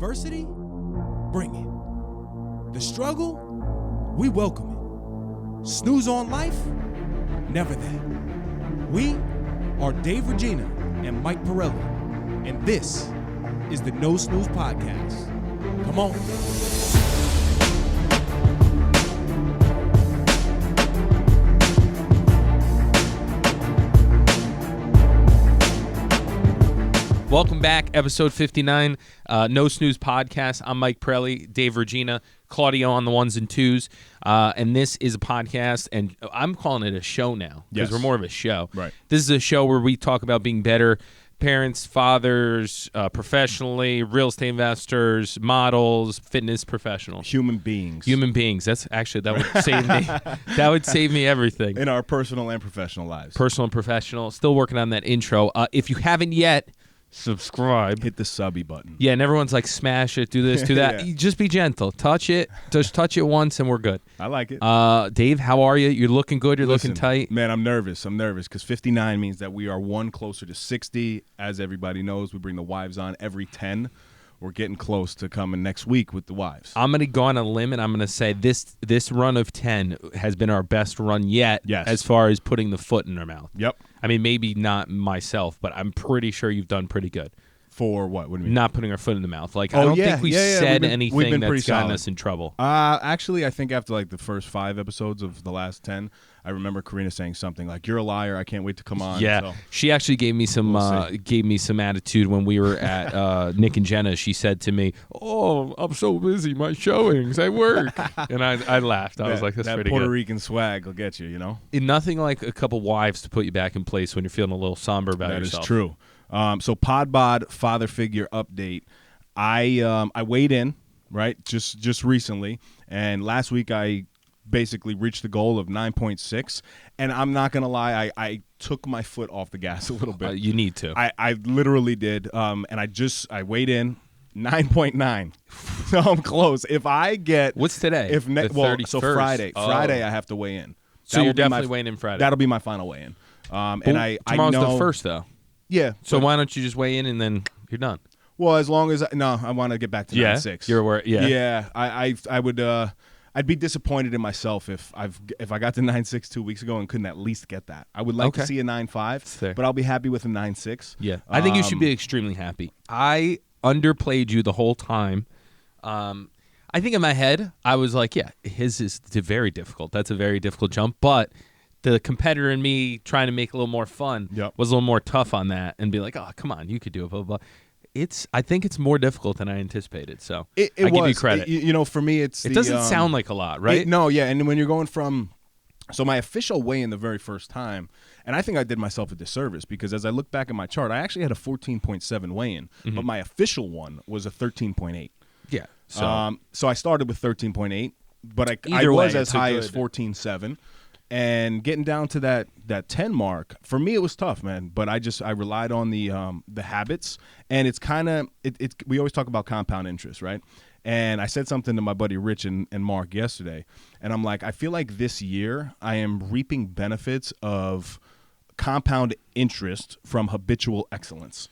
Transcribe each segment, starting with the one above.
adversity? Bring it. The struggle? We welcome it. Snooze on life? Never that. We are Dave Regina and Mike Pirelli, and this is the No Snooze podcast. Come on. Welcome back, episode 59, No Snooze podcast. I'm Mike Pirelli, Dave Regina, Claudio on the ones and twos, and this is a podcast, and I'm calling it a show now because we're more of a show. Right. This is a show where we talk about being better parents, fathers, professionally, real estate investors, models, fitness professionals. Human beings. That's actually, that would save me. That would save me everything. In our personal and professional lives. Personal and professional. Still working on that intro. If you haven't yet, subscribe. Hit the subby button. Yeah, and everyone's like, smash it, do this, do that. Yeah. Just be gentle. Touch it. Just touch it once and we're good. I like it. Dave, how are you? You're looking good. You're Listen, looking tight. Man, I'm nervous because 59 means that we are one closer to 60. As everybody knows, we bring the wives on every 10. We're getting close to coming next week with the wives. I'm going to go on a limb and I'm going to say this run of 10 has been our best run yet. Yes. As far as putting the foot in our mouth. Yep. I mean, maybe not myself, but I'm pretty sure you've done pretty good. For what? What do you mean? Not putting our foot in the mouth. Like, I don't think we said anything that's gotten us in trouble. Actually, I think after like the first 5 episodes of the last 10, I remember Karina saying something like, "You're a liar. I can't wait to come on." Yeah, so, she actually gave me some attitude when we were at Nick and Jenna. She said to me, "Oh, I'm so busy, my showings, I work," and I laughed. I was like, "That's pretty Puerto good." Rican swag will get you, you know. Nothing like a couple wives to put you back in place when you're feeling a little somber about yourself. That is true. So Podbod father figure update. I weighed in, right, just recently, and last week I basically reached the goal of 9.6, and I'm not gonna lie, I took my foot off the gas a little bit. You need to. I literally did, and I weighed in 9.9, so I'm close. If I get what's today? So Friday, I have to weigh in. So you're definitely weighing in Friday. That'll be my final weigh in. And tomorrow's I know the first though. Yeah. So why don't you just weigh in and then you're done? Well, as long as I want to get back to 9.6. You're aware. Yeah. Yeah. I would. I'd be disappointed in myself if I got to 9.6 2 weeks ago and couldn't at least get that. I would like to see a 9.5, but I'll be happy with a 9.6. Yeah. I think you should be extremely happy. I underplayed you the whole time. I think in my head I was like, yeah, his is very difficult. That's a very difficult jump, but the competitor in me trying to make it a little more fun was a little more tough on that and be like, oh, come on, you could do it, blah, blah, blah. I think it's more difficult than I anticipated, so I give you credit. For me, it doesn't sound like a lot, right? And when you're going from – so my official weigh-in the very first time, and I think I did myself a disservice because as I look back at my chart, I actually had a 14.7 weigh-in, but my official one was a 13.8. Yeah. So I started with 13.8, but I was as high as 14.7. And getting down to that 10 mark, for me it was tough, man. But I relied on the habits, and it's kind of we always talk about compound interest, right? And I said something to my buddy Rich and Mark yesterday, and I'm like, I feel like this year I am reaping benefits of compound interest from habitual excellence.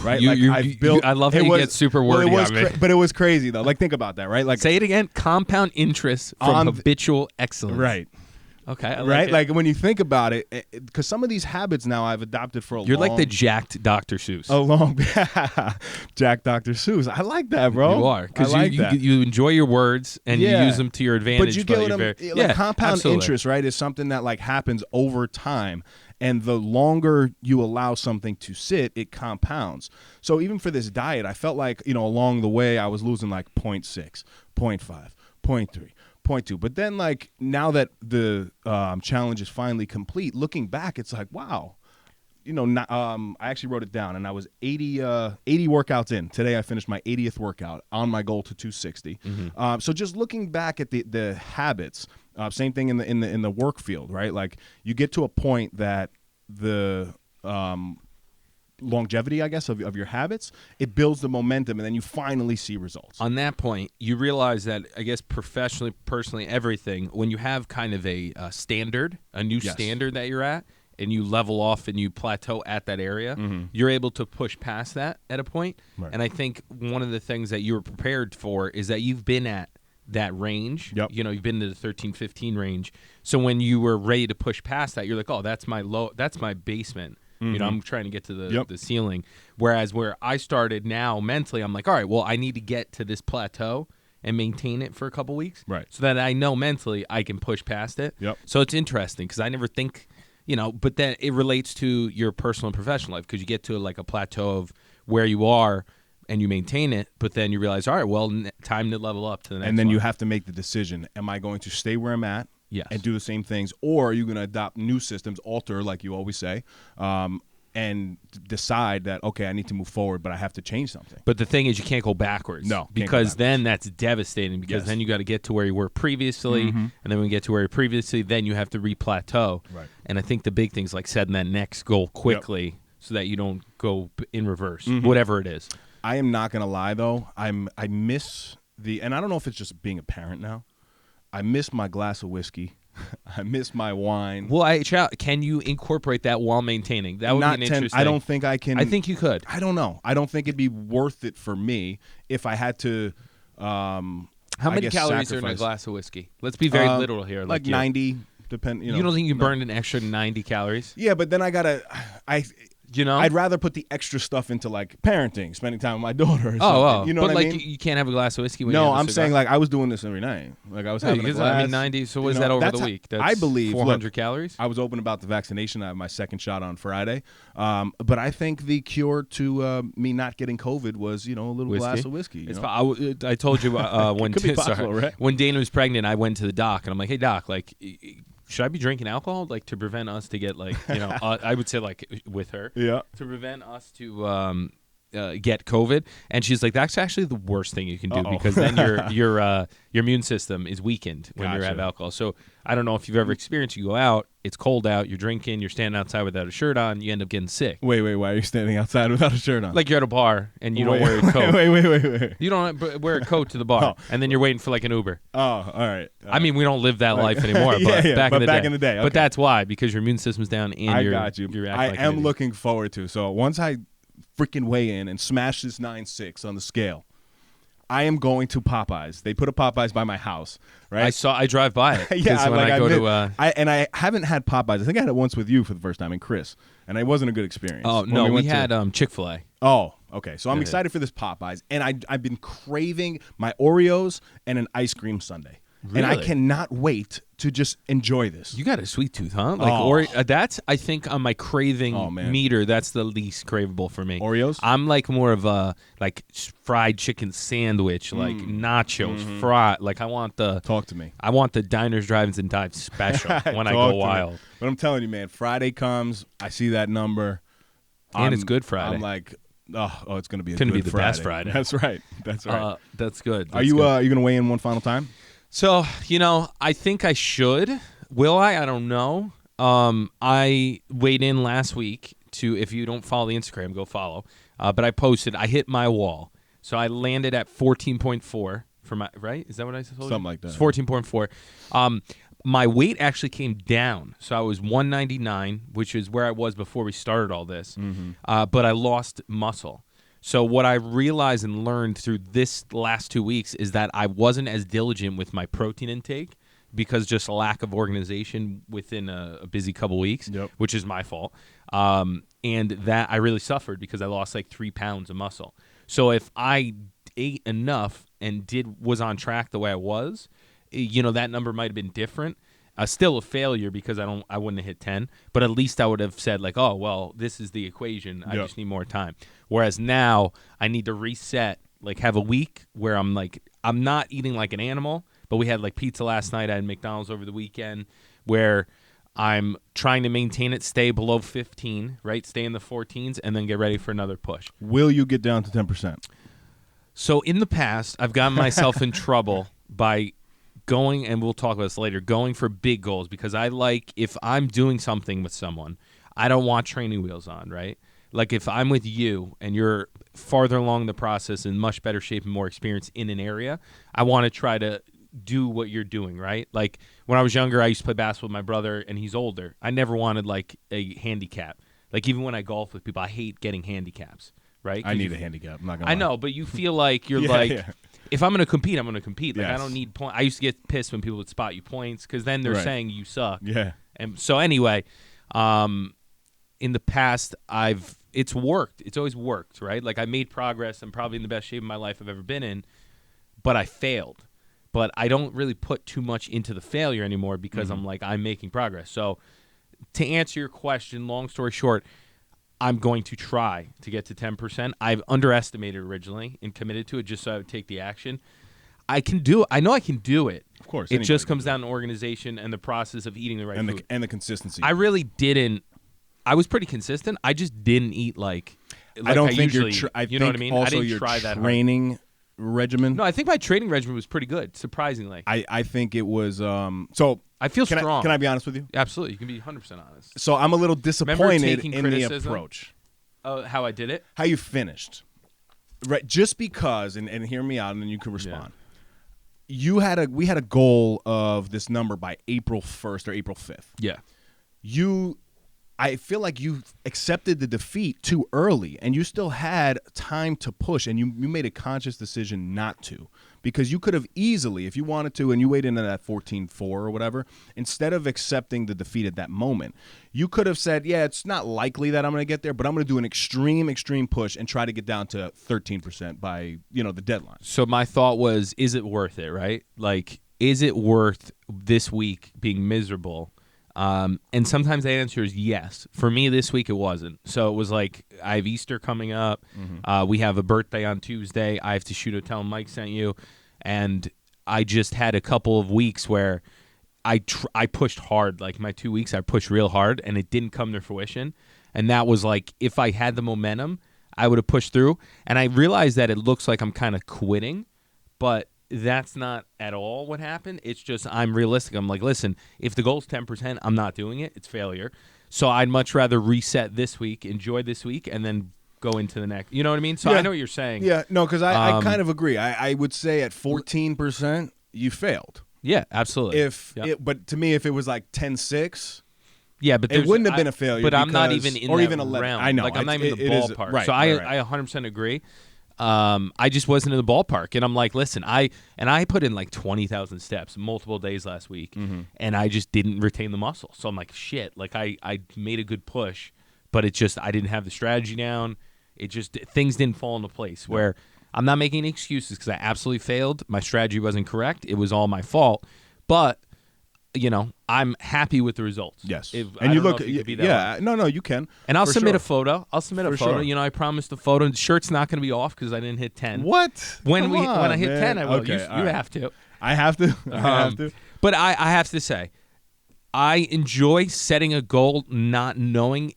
Right, I love how you get super wordy on me. But it was crazy though. Like, think about that, right? Like, say it again. Compound interest from habitual excellence. Right. Okay. I right. It. Like when you think about it, because some of these habits now I've adopted for a long. You're like the jacked Dr. Seuss. Jack Dr. Seuss. I like that, bro. You are because you enjoy your words and you use them to your advantage. But you get what compound interest, right? Is something that like happens over time. And the longer you allow something to sit, it compounds. So even for this diet, I felt like, along the way, I was losing like 0.6, 0.5, 0.3, 0.2. But then like now that the challenge is finally complete, looking back, it's like, wow. I actually wrote it down, and I was 80 workouts in. Today I finished my 80th workout on my goal to 260. Mm-hmm. So just looking back at the habits, same thing in the work field, right? Like you get to a point that the longevity, I guess, of your habits, it builds the momentum, and then you finally see results. On that point, you realize that, I guess, professionally, personally, everything, when you have kind of a standard, a new standard that you're at, and you level off and you plateau at that area, you're able to push past that at a point. Right. And I think one of the things that you were prepared for is that you've been at that range. Yep. You know, you've been to the 13, 15 range. So when you were ready to push past that, you're like, oh, that's my basement. You know, I'm trying to get to the ceiling. Whereas where I started now mentally, I'm like, all right, well, I need to get to this plateau and maintain it for a couple weeks. Right. So that I know mentally I can push past it. Yep. So it's interesting because I never think, you know, but then it relates to your personal and professional life because you get to like a plateau of where you are and you maintain it, but then you realize, all right, well, time to level up to the next And then one. you have to make the decision. Am I going to stay where I'm at? Yes. And do the same things, or are you going to adopt new systems, alter, like you always say, and decide that, okay, I need to move forward, but I have to change something. But the thing is, you can't go backwards. No, can't go because backwards. then that's devastating. Because then you got to get to where you were previously, and then when you get to where you were previously, then you have to re-plateau. Right. And I think the big thing is like setting that next goal quickly, so that you don't go in reverse, whatever it is. I am not going to lie, though. I miss and I don't know if it's just being a parent now. I miss my glass of whiskey. I miss my wine. Well, can you incorporate that while maintaining? That would Not be an 10, interesting. I don't think I can. I think you could. I don't know. I don't think it'd be worth it for me if I had to. How many calories are in a glass of whiskey? Let's be very literal here. Like you. 90, depend. You don't think you burned an extra 90 calories? Yeah, but then I gotta. You know, I'd rather put the extra stuff into like parenting, spending time with my daughter. Or oh, something. You know but what I like mean? you can't have a glass of whiskey. When you No, have a I'm cigar. saying like I was doing this every night. Like I was having a because glass. I mean 90. So what is that over the week? That's I believe 400 calories. I was open about the vaccination. I have my second shot on Friday. But I think the cure to me not getting COVID was a little glass of whiskey. It's I told you when Could be possible, right? when Dana was pregnant, I went to the doc and I'm like, hey doc, like, should I be drinking alcohol like to prevent us to get like I would say like with her Yeah. to prevent us to get COVID, and she's like, that's actually the worst thing you can do because then your immune system is weakened when you have alcohol. So I don't know if you've ever experienced, you go out, it's cold out, you're drinking, you're standing outside without a shirt on, you end up getting sick. Wait, why are you standing outside without a shirt on? Like you're at a bar and you don't wear a coat. Wait. You don't wear a coat to the bar, and then you're waiting for like an Uber. Oh, all right. I mean, we don't live that life anymore, but back in the day. Okay. But that's why, because your immune system's down and I you're got you. You're I acting like an am idiot. looking forward to. So once I freaking weigh in and smash this 9.6 on the scale, I am going to Popeyes. They put a Popeyes by my house, right? I drive by it. Yeah, when I go to I haven't had Popeyes. I think I had it once with you for the first time, and Chris, and it wasn't a good experience. Oh When no, we went had Chick-fil-A. Oh, okay. So I'm Yeah. excited for this Popeyes, and I've been craving my Oreos and an ice cream sundae, and I Really? cannot wait to just enjoy this. You got a sweet tooth, huh? Like Oh. that's I think on my craving Oh, man. meter, that's the least craveable for me. Oreos? I'm like more of a like fried chicken sandwich, like nachos, fried. Like I want the Talk to me. I want the diners, drive-ins, and dives special when I Talk go to me. wild. But I'm telling you, man, Friday comes. I see that number, And it's Good Friday. I'm like, oh, it's gonna be a Couldn't good be the Friday. best Friday. That's right. That's right. That's good. Are you gonna weigh in one final time? So, I think I should. Will I? I don't know. I weighed in last week to, if you don't follow the Instagram, go follow. But I posted, I hit my wall. So I landed at 14.4 for my, right? Is that what I told you? Something like that. It's 14.4. My weight actually came down. So I was 199, which is where I was before we started all this. But I lost muscle. So what I realized and learned through this last 2 weeks is that I wasn't as diligent with my protein intake because just lack of organization within a busy couple weeks, which is my fault. And that I really suffered because I lost like 3 pounds of muscle. So if I ate enough and was on track the way I was, that number might have been different. Still a failure because I wouldn't have hit 10, but at least I would have said like, oh, well, this is the equation. I just need more time. Whereas now I need to reset, like have a week where I'm not eating like an animal, but we had like pizza last night. I had McDonald's over the weekend where I'm trying to maintain it, stay below 15, right? Stay in the 14s and then get ready for another push. Will you get down to 10%? So in the past, I've gotten myself in trouble by going, and we'll talk about this later, going for big goals because if I'm doing something with someone, I don't want training wheels on, right? Like if I'm with you and you're farther along the process in much better shape and more experience in an area, I want to try to do what you're doing, right? Like when I was younger, I used to play basketball with my brother, and he's older. I never wanted like a handicap. Like even when I golf with people, I hate getting handicaps, right? I need a handicap. I'm not gonna lie. I know, but you feel like you're if I'm going to compete, I'm going to compete. Like I don't need points. I used to get pissed when people would spot you points because then they're saying you suck. Yeah. And so anyway, in the past, it's worked. It's always worked, right? Like I made progress. I'm probably in the best shape of my life I've ever been in, but I failed. But I don't really put too much into the failure anymore because I'm making progress. So to answer your question, long story short, I'm going to try to get to 10%. I've underestimated originally and committed to it just so I would take the action. I can do it. I know I can do it. Of course. It just comes down to organization and the process of eating the right food. And the consistency. I really didn't. I was pretty consistent. I just didn't eat like I don't think usually, you know what I mean? Also, I didn't try that training regimen. No, I think my training regimen was pretty good, surprisingly. I think it was so I feel strong. Can I be honest with you? Absolutely. You can be 100% honest. So I'm a little disappointed in the approach. How I did it? How you finished. Right, just because and hear me out and then you can respond. Yeah. We had a goal of this number by April 1st or April 5th. Yeah. I feel like you accepted the defeat too early, and you still had time to push, and you made a conscious decision not to, because you could have easily, if you wanted to, and you weighed into that 14-4 or whatever, instead of accepting the defeat at that moment, you could have said, yeah, it's not likely that I'm going to get there, but I'm going to do an extreme push and try to get down to 13% by, the deadline. So my thought was, is it worth it, right? Like, is it worth this week being miserable? And sometimes the answer is yes. For me this week it wasn't. So it was like I have Easter coming up. We have a birthday on Tuesday. I have to shoot a tell Mike sent you. And I just had a couple of weeks where I pushed hard. Like my 2 weeks I pushed real hard and it didn't come to fruition. And that was like if I had the momentum, I would have pushed through. And I realized that it looks like I'm kind of quitting, but that's not at all what happened. It's just I'm realistic. I'm like, listen, if the goal's 10%, I'm not doing it. It's failure. So I'd much rather reset this week, enjoy this week, and then go into the next. You know what I mean? So I know what you're saying. Yeah, no, because I kind of agree. I would say at 14%, you failed. Yeah, absolutely. But to me, if it was like 10-6, yeah, but it wouldn't have been a failure. But I'm not even in or that even 11. realm. I know. Like I'm not even in the ballpark. Right, so I 100% agree. I just wasn't in the ballpark, and I'm like, listen, I put in like 20,000 steps multiple days last week, and I just didn't retain the muscle. So I'm like, shit, like I made a good push, but it just I didn't have the strategy down. It just things didn't fall into place. Where I'm not making any excuses because I absolutely failed. My strategy wasn't correct. It was all my fault, but. I'm happy with the results. Yes. And you look, no, you can. And I'll submit a photo. I Sure. I promised the photo. The shirt's not going to be off because I didn't hit 10. What? When I hit 10, I will. Okay, you have to. I have to. I have to. But I have to say, I enjoy setting a goal, not knowing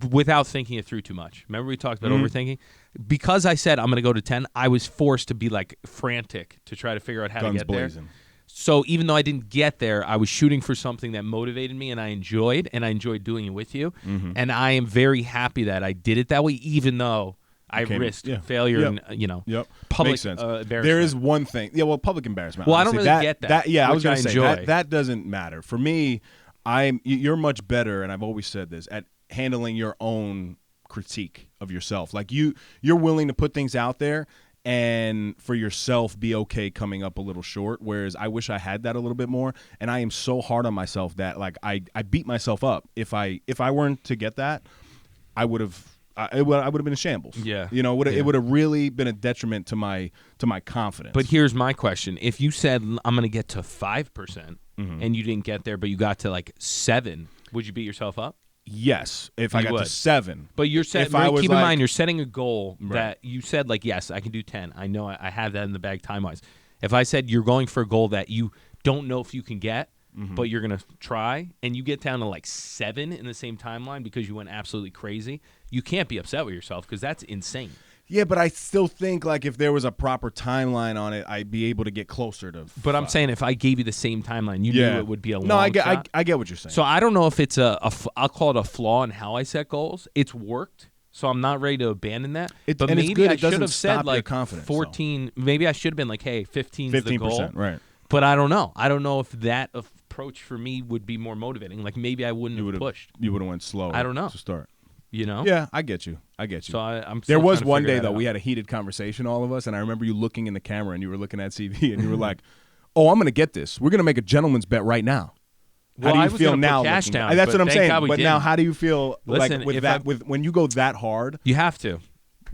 without thinking it through too much. Remember we talked about overthinking? Because I said I'm going to go to 10, I was forced to be like frantic to try to figure out how to get blazing. there. So even though I didn't get there, I was shooting for something that motivated me and I enjoyed doing it with you. And I am very happy that I did it that way, even though I risked failure and, public Makes sense. Embarrassment. There is one thing. Yeah, well, public embarrassment. Well, honestly, I don't really get that. Yeah, I was going to say enjoy. that doesn't matter. For me, you're much better, and I've always said this, at handling your own critique of yourself. Like you're willing to put things out there and for yourself be okay coming up a little short, whereas I wish I had that a little bit more. And I am so hard on myself that like I beat myself up. If I weren't to get that, I would have been in shambles. Yeah, it would have really been a detriment to my confidence. But here's my question: if you said I'm going to get to 5% and you didn't get there, but you got to like 7, would you beat yourself up? Yes, if I got to 7. But you're keep in mind you're setting a goal that you said like, yes, I can do 10. I know I have that in the bag time-wise. If I said you're going for a goal that you don't know if you can get, but you're going to try, and you get down to like 7 in the same timeline because you went absolutely crazy, you can't be upset with yourself because that's insane. Yeah, but I still think like if there was a proper timeline on it, I'd be able to get closer to 5. But I'm saying if I gave you the same timeline, you knew it would be a long shot. I get what you're saying. So I don't know if it's I'll call it a flaw in how I set goals. It's worked. So I'm not ready to abandon that. But maybe it's good. I It doesn't should have said stop your like confidence, 14. Maybe I should have been like, hey, 15 is the goal. 15%, right. But I don't know. I don't know if that approach for me would be more motivating. Like maybe I wouldn't have pushed. You would have went slow. I don't know. To start. You know? Yeah, I get you. So I'm there still was trying to one figure day, that though, out. we had a heated conversation, all of us, and I remember you looking in the camera and you were looking at CV and you were like, oh, I'm going to get this. We're going to make a gentleman's bet right now. How Well, do I you was feel gonna now? put cash down, That's but what I'm thank saying. God we But now, didn't. how do you feel Listen, like with if that? When you go that hard, You have to.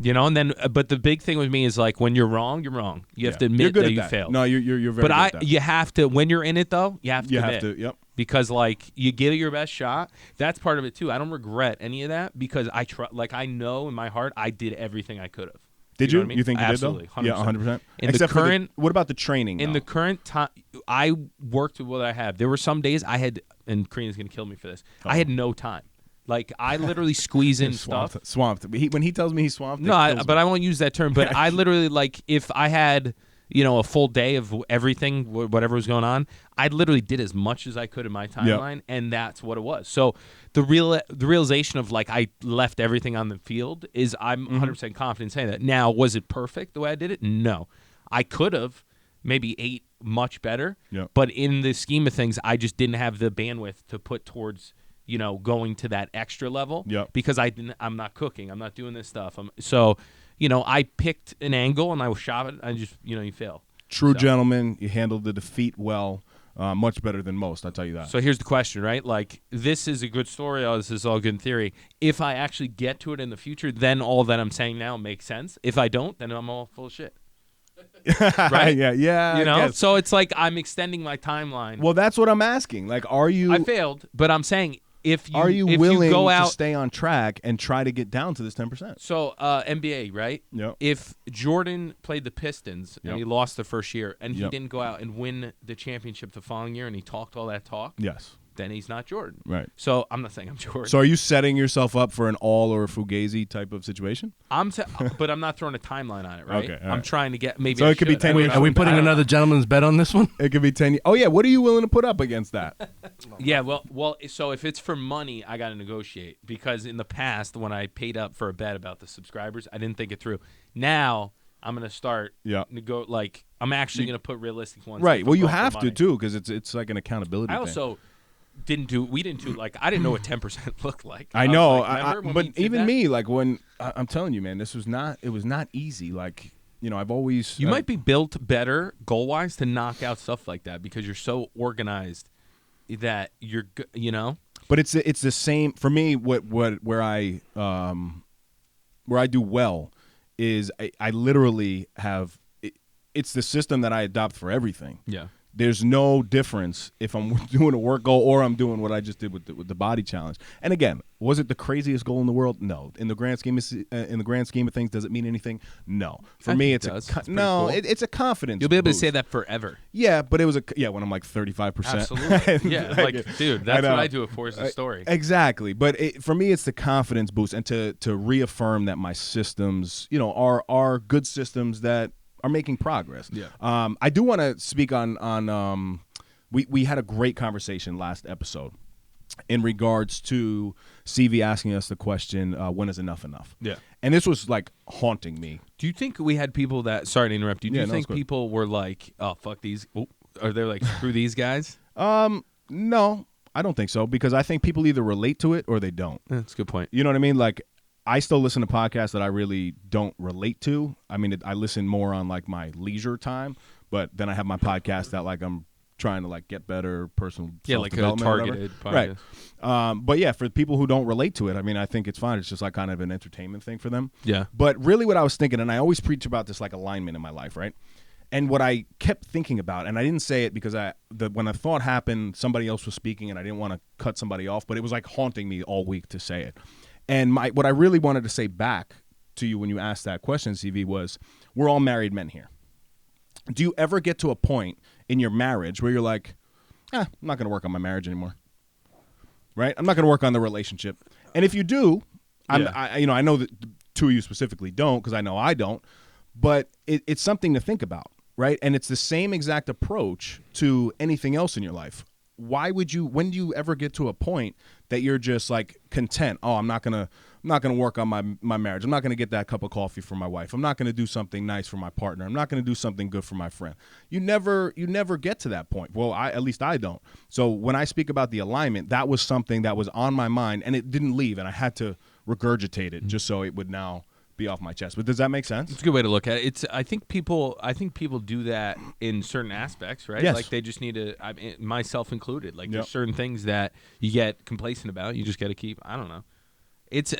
You know, and then, but the big thing with me is like when you're wrong, you're wrong. You have to you're admit good that at you that. failed. No, you're very. But good at that. you have to, when you're in it though, you have to. You commit. have to. Yep. Because like you give it your best shot. That's part of it too. I don't regret any of that because I know in my heart I did everything I could have. Did you? you? Know what I mean? You think you Absolutely, did though? Yeah, 100%. In Except the current, what about the training? in though? the current time, I worked with what I have. There were some days I had, and Karina's gonna kill me for this. I had no time. Like I literally squeeze in stuff. Swamped. When he tells me he's swamped, No, but I won't use that term. But I literally like if I had a full day of everything, whatever was going on, I literally did as much as I could in my timeline, and that's what it was. So the realization of like I left everything on the field is I'm 100% confident in saying that. Now, was it perfect the way I did it? No, I could have maybe ate much better, but in the scheme of things, I just didn't have the bandwidth to put towards going to that extra level because I'm not cooking. I'm not doing this stuff. I picked an angle and I was shot it. I just, you fail. True gentleman. You handled the defeat well, much better than most. I'll tell you that. So here's the question, right? Like, this is a good story. This is all good in theory. If I actually get to it in the future, then all that I'm saying now makes sense. If I don't, then I'm all full of shit. Right? Yeah. So it's like I'm extending my timeline. Well, that's what I'm asking. Like, are you? I failed, but I'm saying are you willing go out, to stay on track and try to get down to this 10%? So NBA, right? Yep. If Jordan played the Pistons and he lost the first year and he Yep. didn't go out and win the championship the following year and he talked all that talk, Yes. then he's not Jordan. Right. So I'm not saying I'm Jordan. So are you setting yourself up for an all or a Fugazi type of situation? But I'm not throwing a timeline on it, right? Okay, all I'm right. trying to get maybe. So I it could be should. 10 years. Are we putting another gentleman's bet on this one? It could be 10 years. Oh, yeah. What are you willing to put up against that? Yeah, well. So if it's for money, I got to negotiate because in the past when I paid up for a bet about the subscribers, I didn't think it through. Now I'm gonna start. I'm actually gonna put realistic ones. Right. Well, you for have to money. too because it's like an accountability. I thing. also we didn't do like I didn't know what 10% looked like. I know, but even me, like when I'm telling you, man, it was not easy. Like I've always you might be built better goal wise to knock out stuff like that because you're so organized that you're But it's the same for me. Where I do well is I literally have it's the system that I adopt for everything. Yeah. There's no difference if I'm doing a work goal or I'm doing what I just did with the body challenge. And again, was it the craziest goal in the world? No. In the grand scheme of things, does it mean anything? No. For me, it's cool. it's a confidence. You'll be able boost. to say that forever. Yeah, but it was when I'm like 35%. Absolutely. Yeah, dude, that's what I do it for is the story. Exactly. But for me, it's the confidence boost and to reaffirm that my systems, are good systems that are making progress. Yeah. I do want to speak on we had a great conversation last episode in regards to CV asking us the question, when is enough enough? Yeah. And this was like haunting me. Do you think we had people that sorry to interrupt you, do you no, think it's good. people were like, oh fuck these are they like screw these guys? No, I don't think so because I think people either relate to it or they don't. That's a good point. You know what I mean? Like I still listen to podcasts that I really don't relate to. I mean, I listen more on like my leisure time, but then I have my podcast that like I'm trying to like get better personal like a self-development or targeted whatever. podcast. Right. But yeah, for people who don't relate to it, I mean, I think it's fine. It's just like kind of an entertainment thing for them. Yeah. But really what I was thinking, and I always preach about this like alignment in my life, right? And what I kept thinking about, and I didn't say it because when the thought happened, somebody else was speaking and I didn't want to cut somebody off, but it was like haunting me all week to say it. And what I really wanted to say back to you when you asked that question, CV, was we're all married men here. Do you ever get to a point in your marriage where you're like, I'm not going to work on my marriage anymore, right? I'm not going to work on the relationship. And if you do, I know that two of you specifically don't because I know I don't, but it's something to think about, right? And it's the same exact approach to anything else in your life. When do you ever get to a point that you're just like content? Oh, I'm not going to not going to work on my marriage. I'm not going to get that cup of coffee for my wife. I'm not going to do something nice for my partner. I'm not going to do something good for my friend. You never get to that point. Well, at least I don't. So when I speak about the alignment, that was something that was on my mind, and it didn't leave, and I had to regurgitate it just so it would now be off my chest. But does that make sense? It's a good way to look at it. I think people do that in certain aspects, right? Yes. Like they just need to, myself included. Like there's certain things that you get complacent about. You just got to keep. I don't know.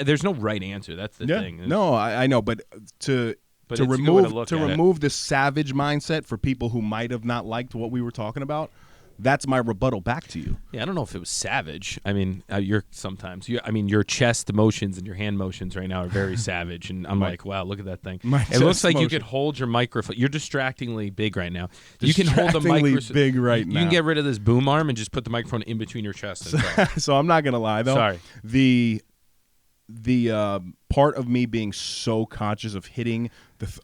There's no right answer. That's the thing. No, I know, but to remove the savage mindset for people who might have not liked what we were talking about. That's my rebuttal back to you. Yeah, I don't know if it was savage. I mean, your chest motions and your hand motions right now are very savage, and I'm like, wow, look at that thing. It looks like you could hold your microphone. You're distractingly big right now. You can hold the microphone big right now. You can get rid of this boom arm and just put the microphone in between your chest. And so I'm not gonna lie though. Sorry. The part of me being so conscious of hitting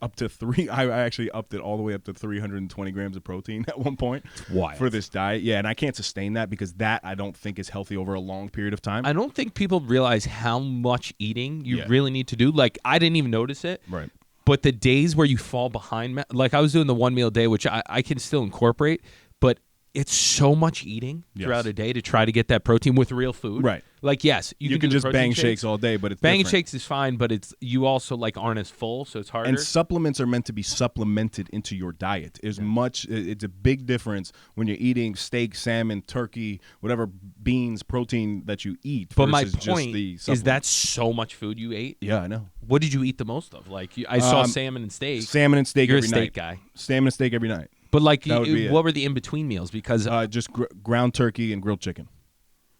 up to I actually upped it all the way up to 320 grams of protein at one point for this diet. Yeah, and I can't sustain that because that I don't think is healthy over a long period of time. I don't think people realize how much eating you really need to do. Like, I didn't even notice it. Right. But the days where you fall behind, like I was doing the 1 meal a day, which I can still incorporate, but it's so much eating throughout a day to try to get that protein with real food. Right. Like, yes, you can just bang shakes all day, but it's banging different. shakes is fine, but you also like aren't as full, so it's harder. And supplements are meant to be supplemented into your diet. It's a big difference when you're eating steak, salmon, turkey, whatever beans, protein that you eat. But my just point the is that so much food you ate. Yeah, I know. What did you eat the most of? Like I saw salmon and steak. Salmon and steak You're every a steak night. guy. Salmon and steak every night. But like, what were the in-between meals? Because just ground turkey and grilled chicken.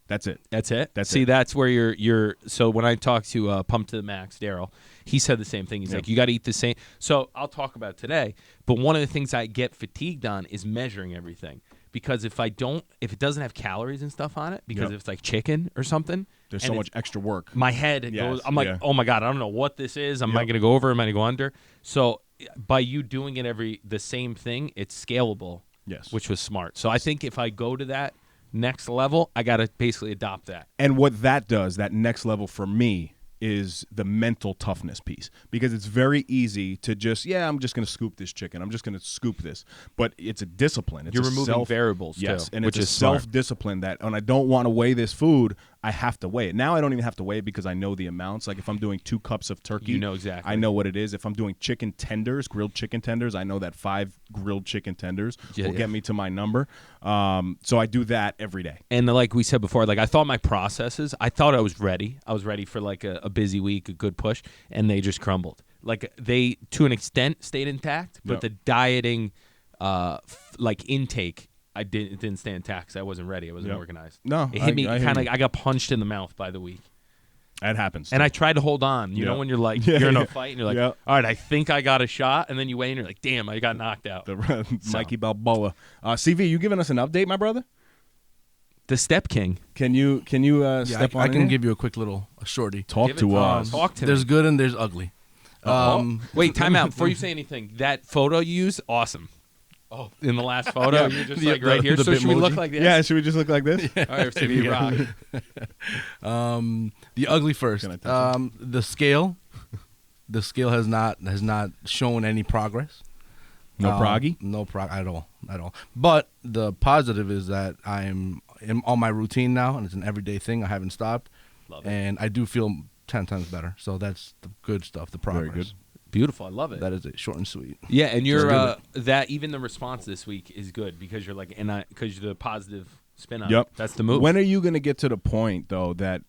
That's it. That's it. That's it. That's where you're. So when I talked to Pump to the Max, Daryl, he said the same thing. He's like, you got to eat the same. So I'll talk about it today. But one of the things I get fatigued on is measuring everything, because if it doesn't have calories and stuff on it, because if it's like chicken or something, there's so much extra work. My head goes. I'm like, oh my god, I don't know what this is. Am I going to go over? Am I going to go under? So by you doing it the same thing, it's scalable. Yes, which was smart. So I think if I go to that next level, I got to basically adopt that. And what that does, that next level for me, is the mental toughness piece, because it's very easy to just, I'm just going to scoop this chicken. I'm just going to scoop this. But it's a discipline. You're removing variables, yes, too, and which it's a self-discipline that when I don't want to weigh this food, I have to weigh it. Now I don't even have to weigh it because I know the amounts. Like if I'm doing 2 cups of turkey, you know exactly. I know what it is. If I'm doing chicken tenders, grilled chicken tenders, I know that 5 grilled chicken tenders will get me to my number. So I do that every day. And like we said before, like I thought my processes, I thought I was ready. I was ready for like a busy week, a good push, and they just crumbled. Like they, to an extent, stayed intact, but the dieting, like intake, it didn't stay intact because I wasn't ready. I wasn't organized. No, it hit me kind of. I got punched in the mouth by the week. That happens. And I tried to hold on. You know when you're like you're in a fight and you're like, all right, I think I got a shot, and then you weigh and you're like, damn, I got knocked out. Mikey Balboa. CV, you giving us an update, my brother? The Step King. Can you step on? I can give you a quick little shorty. Talk to us. Talk to There's me. good and there's ugly. Wait, time out. Before you say anything, that photo you use, awesome. Oh, in the last photo, you're just like right here. So should we look like this? Yeah, should we just look like this? All right, CV rock. The ugly first. The scale. The scale has not shown any progress. No proggy? No at all. But the positive is that I'm on my routine now, and it's an everyday thing. I haven't stopped. Love it. And I do feel 10 times better. So that's the good stuff, the progress. Very good. Beautiful. I love it. That is it. Short and sweet. Yeah, and you're that even the response this week is good because you're like, because you're the positive spin on it. That's the move. When are you going to get to the point though that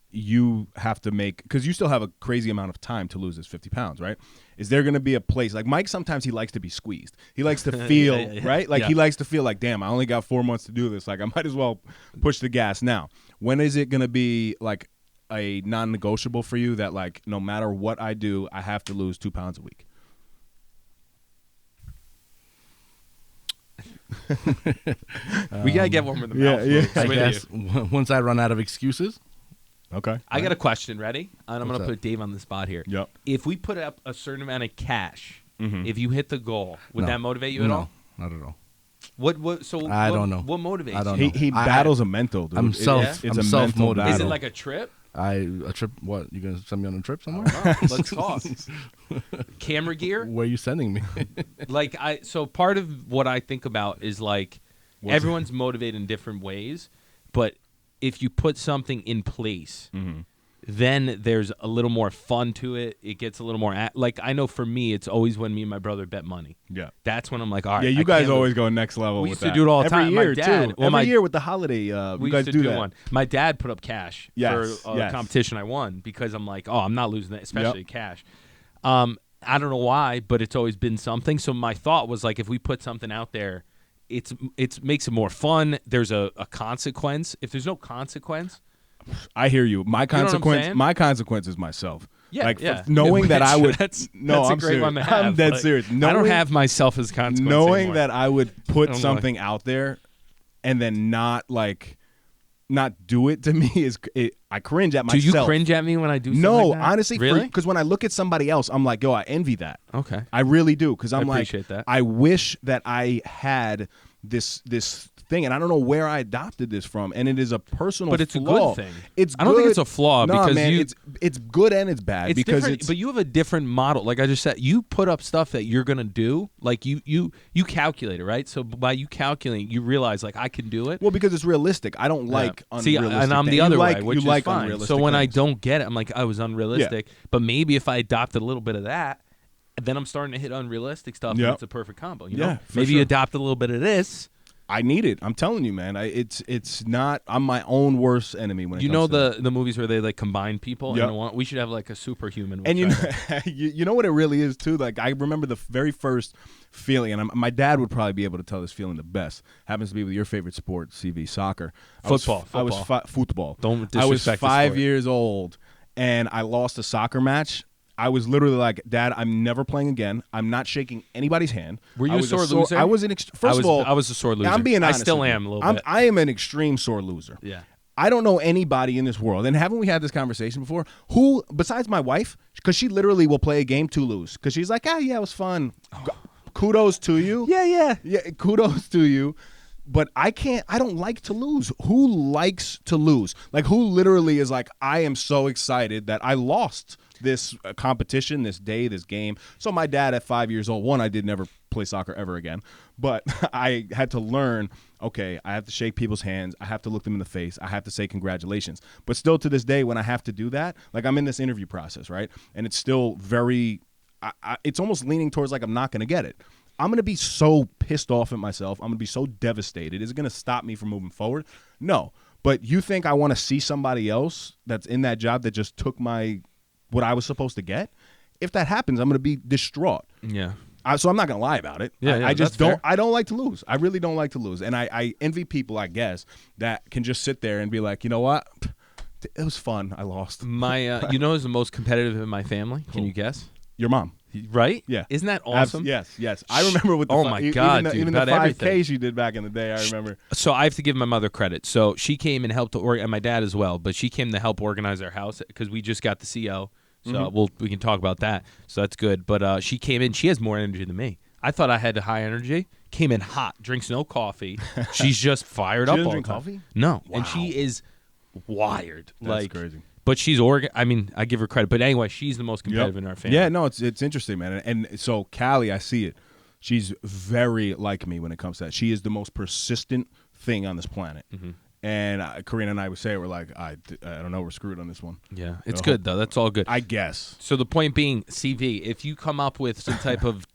you have to make, because you still have a crazy amount of time to lose this 50 pounds, right? Is there going to be a place like Mike? Sometimes he likes to be squeezed. He likes to feel right, like he likes to feel like, damn, I only got 4 months to do this. Like I might as well push the gas now. When is it going to be like a non-negotiable for you that like no matter what I do, I have to lose 2 pounds a week? We gotta get one with the mouth. I guess once I run out of excuses. Okay. I got a question. Ready? And I'm gonna put Dave on the spot here. Yep. If we put up a certain amount of cash, if you hit the goal, would that motivate you at all? Not at all. What? So I don't know. What motivates I don't you? know. He battles a mental. Dude. I'm self-motivated. Is it like a trip? A trip? What? You gonna send me on a trip somewhere? Let's talk. Camera gear? Where are you sending me? So part of what I think about is like everyone's motivated in different ways, but if you put something in place, then there's a little more fun to it. It gets a little more like I know for me, it's always when me and my brother bet money. Yeah, that's when I'm like, all right. Yeah, you guys always go next level. We with used to do it all the time. Every year, my dad, too. Every year with the holiday, we you guys used to do that. one. My dad put up cash for a competition I won because I'm like, oh, I'm not losing that, especially cash. I don't know why, but it's always been something. So my thought was like, if we put something out there, it makes it more fun. There's a consequence. If there's no consequence, I hear you. My consequence is myself. Yeah, like knowing that I would. That's I'm a great one to have. I'm dead serious. I don't have myself as consequence. Knowing anymore. that I would put something out there, and then not do it to me I cringe at myself. Do you cringe at me when I do something No, like that? honestly, really? Because when I look at somebody else, I'm like, yo, I envy that. Okay. I really do, because I'm like, appreciate that. I wish that I had this thing, and I don't know where I adopted this from, and it is a personal flaw. But it's a good thing. I don't think it's a flaw because man, it's good and it's bad because different, but you have a different model. Like I just said, you put up stuff that you're gonna do. Like you calculate it, right? So by you calculating, you realize like I can do it. Well, because it's realistic. I don't like unrealistic. See, and I'm the other way, which is fine. Unrealistic so when I things. don't get it, I'm like, I was unrealistic. But maybe if I adopted a little bit of that, then I'm starting to hit unrealistic stuff. And it's a perfect combo. You know? Maybe you adopt a little bit of this. I need it. I'm telling you, man. It's not. I'm my own worst enemy when it comes to the movies where they like combine people. Yep. We should have like a superhuman. And you know what it really is too. Like I remember the very first feeling, and my dad would probably be able to tell this feeling the best. Happens to be with your favorite sport, CV, soccer. Football. Football. Don't disrespect I was the 5 sport. years old, and I lost a soccer match. I was literally like, Dad, I'm never playing again. I'm not shaking anybody's hand. Were you a sore loser? I was first of all, I was a sore loser. I'm being honest. I still with you. am a little bit. I am an extreme sore loser. Yeah. I don't know anybody in this world, and haven't we had this conversation before, who, besides my wife, because she literally will play a game to lose, because she's like, yeah, it was fun. Kudos to you. Yeah, kudos to you. But I don't like to lose. Who likes to lose? Like, who literally is like, I am so excited that I lost this competition, this day, this game. So my dad at 5 years old, I did never play soccer ever again. But I had to learn, okay, I have to shake people's hands. I have to look them in the face. I have to say congratulations. But still to this day, when I have to do that, like I'm in this interview process, right? And it's still very, it's almost leaning towards like I'm not going to get it. I'm going to be so pissed off at myself. I'm going to be so devastated. Is it going to stop me from moving forward? No. But you think I want to see somebody else that's in that job that just took what I was supposed to get? If that happens, I'm going to be distraught. Yeah. So I'm not going to lie about it. Yeah, I just don't. Fair. I don't like to lose. I really don't like to lose. And I envy people, I guess, that can just sit there and be like, you know what? It was fun. I lost. My, you know who's the most competitive in my family? Can you guess? Your mom. Right? Yeah. Isn't that awesome? Yes. I remember with the my God, dude, even the about 5K everything. she did back in the day, I remember. So I have to give my mother credit. So she came and helped and my dad as well, but she came to help organize our house because we just got the CO. So we can talk about that. So that's good. But she came in. She has more energy than me. I thought I had high energy. Came in hot. Drinks no coffee. She's just fired up all the time. Coffee? No. Wow. And she is wired. That's crazy. But she's I mean, I give her credit. But anyway, she's the most competitive in our family. Yeah, no, it's interesting, man. And so Callie, I see it. She's very like me when it comes to that. She is the most persistent thing on this planet. Mm-hmm. And Karina and I would say, we're like, I don't know, we're screwed on this one. Yeah, it's good, though. That's all good. I guess. So the point being, CV, if you come up with some type of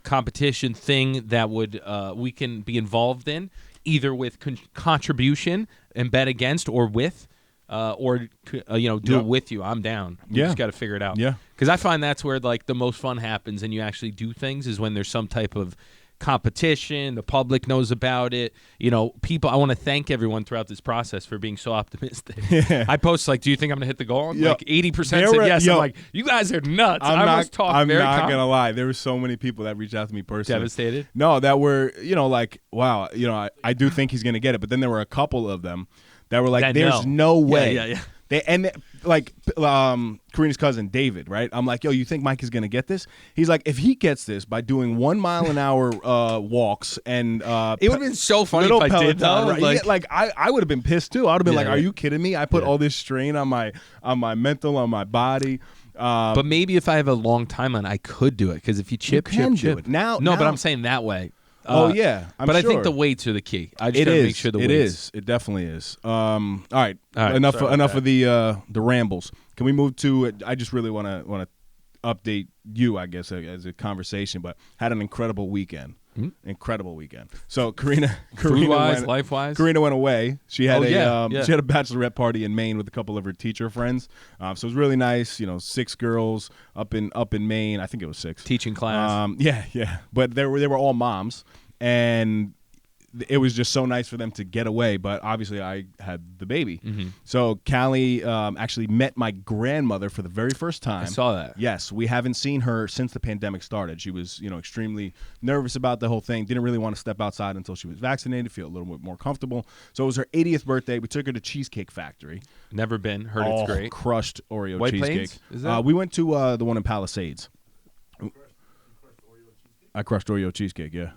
competition thing that would we can be involved in, either with contribution and bet against or with, or do it with you, I'm down. You just got to figure it out. Yeah. Because I find that's where like the most fun happens and you actually do things is when there's some type of competition, the public knows about it. You know, people, I want to thank everyone throughout this process for being so optimistic. Yeah. I post like, do you think I'm going to hit the goal? And like 80% said yes. I'm like, you guys are nuts. I'm not going to lie. There were so many people that reached out to me personally. Devastated? No, that were, like, wow, I do think he's going to get it. But then there were a couple of them that were like, there's no way. Yeah. like Karina's cousin David, right? I'm like, yo, you think Mike is gonna get this? He's like, if he gets this by doing 1 mile an hour walks and it would have been so funny if I did though. Right? Like I would have been pissed too. I would have been like, right. are you kidding me? I put all this strain on my mental, on my body. But maybe if I have a long time on, I could do it because if you chip it now. But I'm saying that way. Yeah, but I think the weights are the key. I just gotta make sure the weights. It is. It definitely is. All right. Enough of the rambles. Can we move to? I just really want to update you, I guess, as a conversation. But had an incredible weekend. Incredible weekend. So Karina went, life-wise, Karina went away. She had she had a bachelorette party in Maine with a couple of her teacher friends. So it was really nice. 6 girls up in Maine. I think it was 6 teaching class. Yeah. But they were all moms, and it was just so nice for them to get away. But obviously, I had the baby. So Callie actually met my grandmother for the very first time. I saw that. Yes, we haven't seen her since the pandemic started. She was, extremely nervous about the whole thing. Didn't really want to step outside until she was vaccinated, feel a little bit more comfortable. So it was her 80th birthday. We took her to Cheesecake Factory. Never been. Heard it's great. Crushed Oreo White cheesecake. Plains? Is that? We went to the one in Palisades. I crushed Oreo cheesecake, yeah.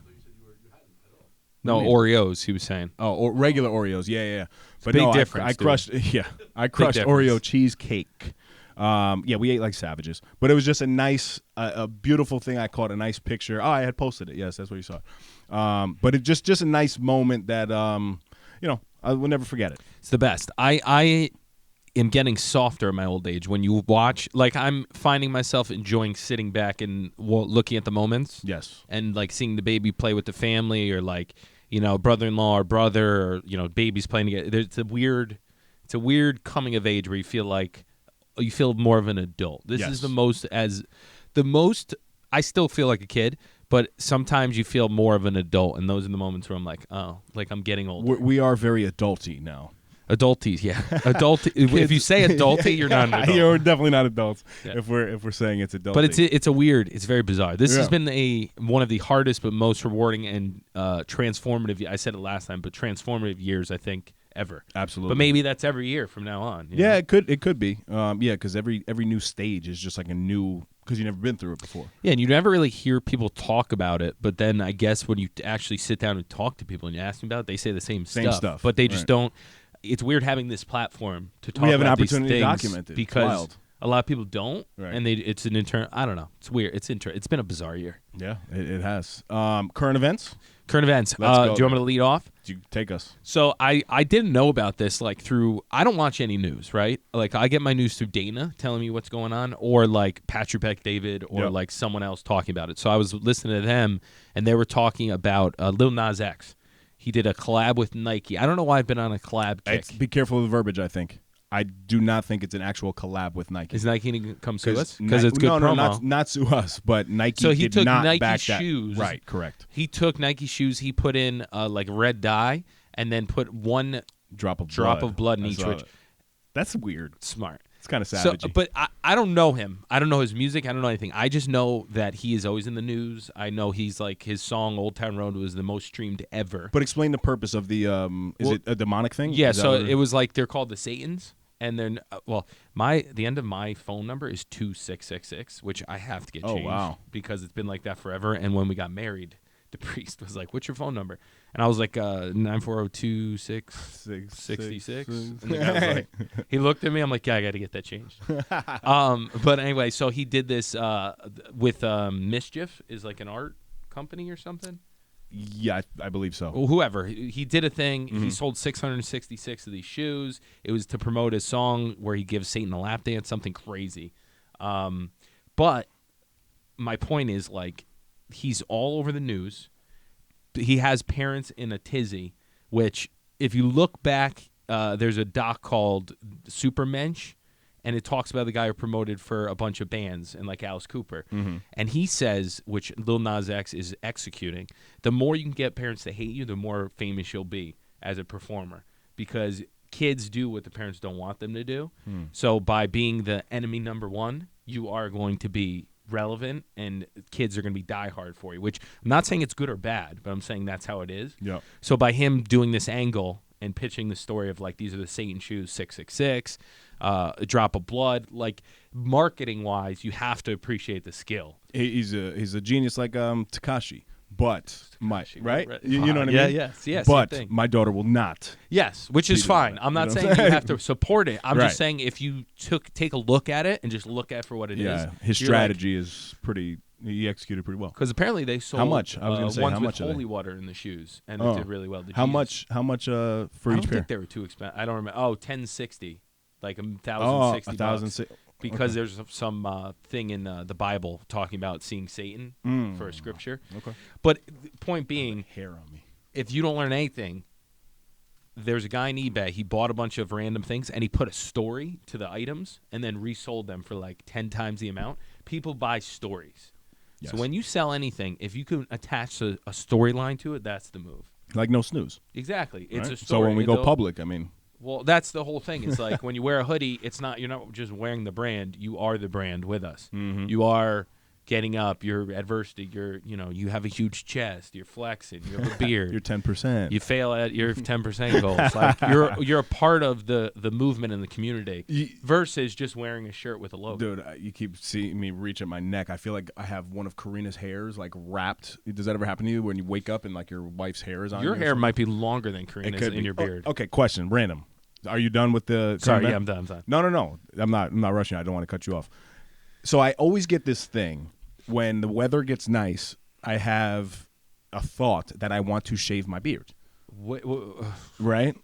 No, Oreos, he was saying. Oh, or regular Oreos, yeah. But big no, difference. I crushed Oreo cheesecake. We ate like savages, but it was just a nice, a beautiful thing. I caught a nice picture. Oh, I had posted it. Yes, that's what you saw. But it just a nice moment that I will never forget it. It's the best. I am getting softer in my old age. When you watch, like I'm finding myself enjoying sitting back and looking at the moments. Yes, and like seeing the baby play with the family, or like brother-in-law or brother, or babies playing together. It's a weird coming of age where you feel like you feel more of an adult. This is the most. I still feel like a kid, but sometimes you feel more of an adult, and those are the moments where I'm like, oh, like I'm getting older. We are very adulty now. Adulties, yeah. If you say adulty, you're not an adult. You're definitely not adults. Yeah. If we're saying it's adulty. But it's very bizarre. This has been one of the hardest but most rewarding and transformative. I said it last time, but transformative years I think ever. Absolutely. But maybe that's every year from now on. Yeah, it could be. Because every new stage is just like a new. Because you've never been through it before. Yeah, and you never really hear people talk about it. But then I guess when you actually sit down and talk to people and you ask them about it, they say the same stuff. But they just don't. It's weird having this platform to talk about. We have an opportunity these to things document it. because a lot of people don't, and it's an intern. I don't know. It's weird. It's been a bizarre year. Yeah, it has. Current events. Current events. Let's go, do you want me to lead off? You take us. So I didn't know about this through. I don't watch any news, right? Like I get my news through Dana telling me what's going on, or like Patrick Beck David, or like someone else talking about it. So I was listening to them, and they were talking about Lil Nas X. He did a collab with Nike. I don't know why I've been on a collab kick. Be careful of the verbiage, I think. I do not think it's an actual collab with Nike. Is Nike going to come sue us? Because it's good promo. No, not sue us, but Nike so he did took not Nike back shoes. that. Right, correct. He took Nike shoes. He put in like red dye and then put one drop of blood in each. That's weird. Smart. It's kind of savage. So, but I don't know him. I don't know his music. I don't know anything. I just know that he is always in the news. I know he's like his song "Old Town Road" was the most streamed ever. But explain the purpose of the. Is it a demonic thing? Yeah. So it was like they're called the Satans, and then the end of my phone number is 2666, which I have to get changed. Oh wow! Because it's been like that forever. And when we got married, the priest was like, "What's your phone number?" And I was like, 9402666. And the guy was like, he looked at me. I'm like, yeah, I got to get that changed. But anyway, so he did this with Mischief is like an art company or something. Yeah, I believe so. Well, whoever. He did a thing. Mm-hmm. He sold 666 of these shoes. It was to promote his song where he gives Satan a lap dance, something crazy. But my point is, like, he's all over the news. He has parents in a tizzy, which if you look back, there's a doc called Supermensch, and it talks about the guy who promoted for a bunch of bands and like Alice Cooper. Mm-hmm. And he says, which Lil Nas X is executing, the more you can get parents to hate you, the more famous you'll be as a performer, because kids do what the parents don't want them to do. So by being the enemy number one, you are going to be relevant, and kids are going to be diehard for you, which I'm not saying it's good or bad, but I'm saying that's how it is. Yeah. So by him doing this angle and pitching the story of like, these are the Satan shoes, 666, a drop of blood. Like marketing wise, you have to appreciate the skill. He's a genius like Takashi. But right? You know what I mean? Yes. But my daughter will not. Yes, which is fine. I'm not saying you have to support it. I'm just saying if you take a look at it and just look at it for what it is. Yeah, his strategy is pretty. He executed pretty well. Because apparently they sold how much? I was going to say ones how much with are holy they? water in the shoes, and it did really well. How much? How much for each pair? I don't think they were too expensive. I don't remember. Oh, $1,060, like $1,060. Oh, $1,060. Because there's some thing in the Bible talking about seeing Satan for a scripture. Okay. But the point being, hair on me. If you don't learn anything, there's a guy on eBay. He bought a bunch of random things and he put a story to the items and then resold them for like 10 times the amount. People buy stories. Yes. So when you sell anything, if you can attach a storyline to it, that's the move. Like No Snooze. Exactly. It's right? a story. So when we go public, I mean. Well, that's the whole thing. It's like when you wear a hoodie, you're not just wearing the brand. You are the brand with us. Mm-hmm. You are getting up. You're adversity. You have a huge chest. You're flexing. You have a beard. You're 10%. You fail at your 10% goals. Like you're a part of the movement in the community versus just wearing a shirt with a logo. Dude, you keep seeing me reach at my neck. I feel like I have one of Karina's hairs like wrapped. Does that ever happen to you when you wake up and like your wife's hair is on your hair might be longer than Karina's in your beard. Okay, question, random. Are you done with the? Sorry, yeah, I'm done. No. I'm not rushing. I don't want to cut you off. So I always get this thing when the weather gets nice. I have a thought that I want to shave my beard. Right?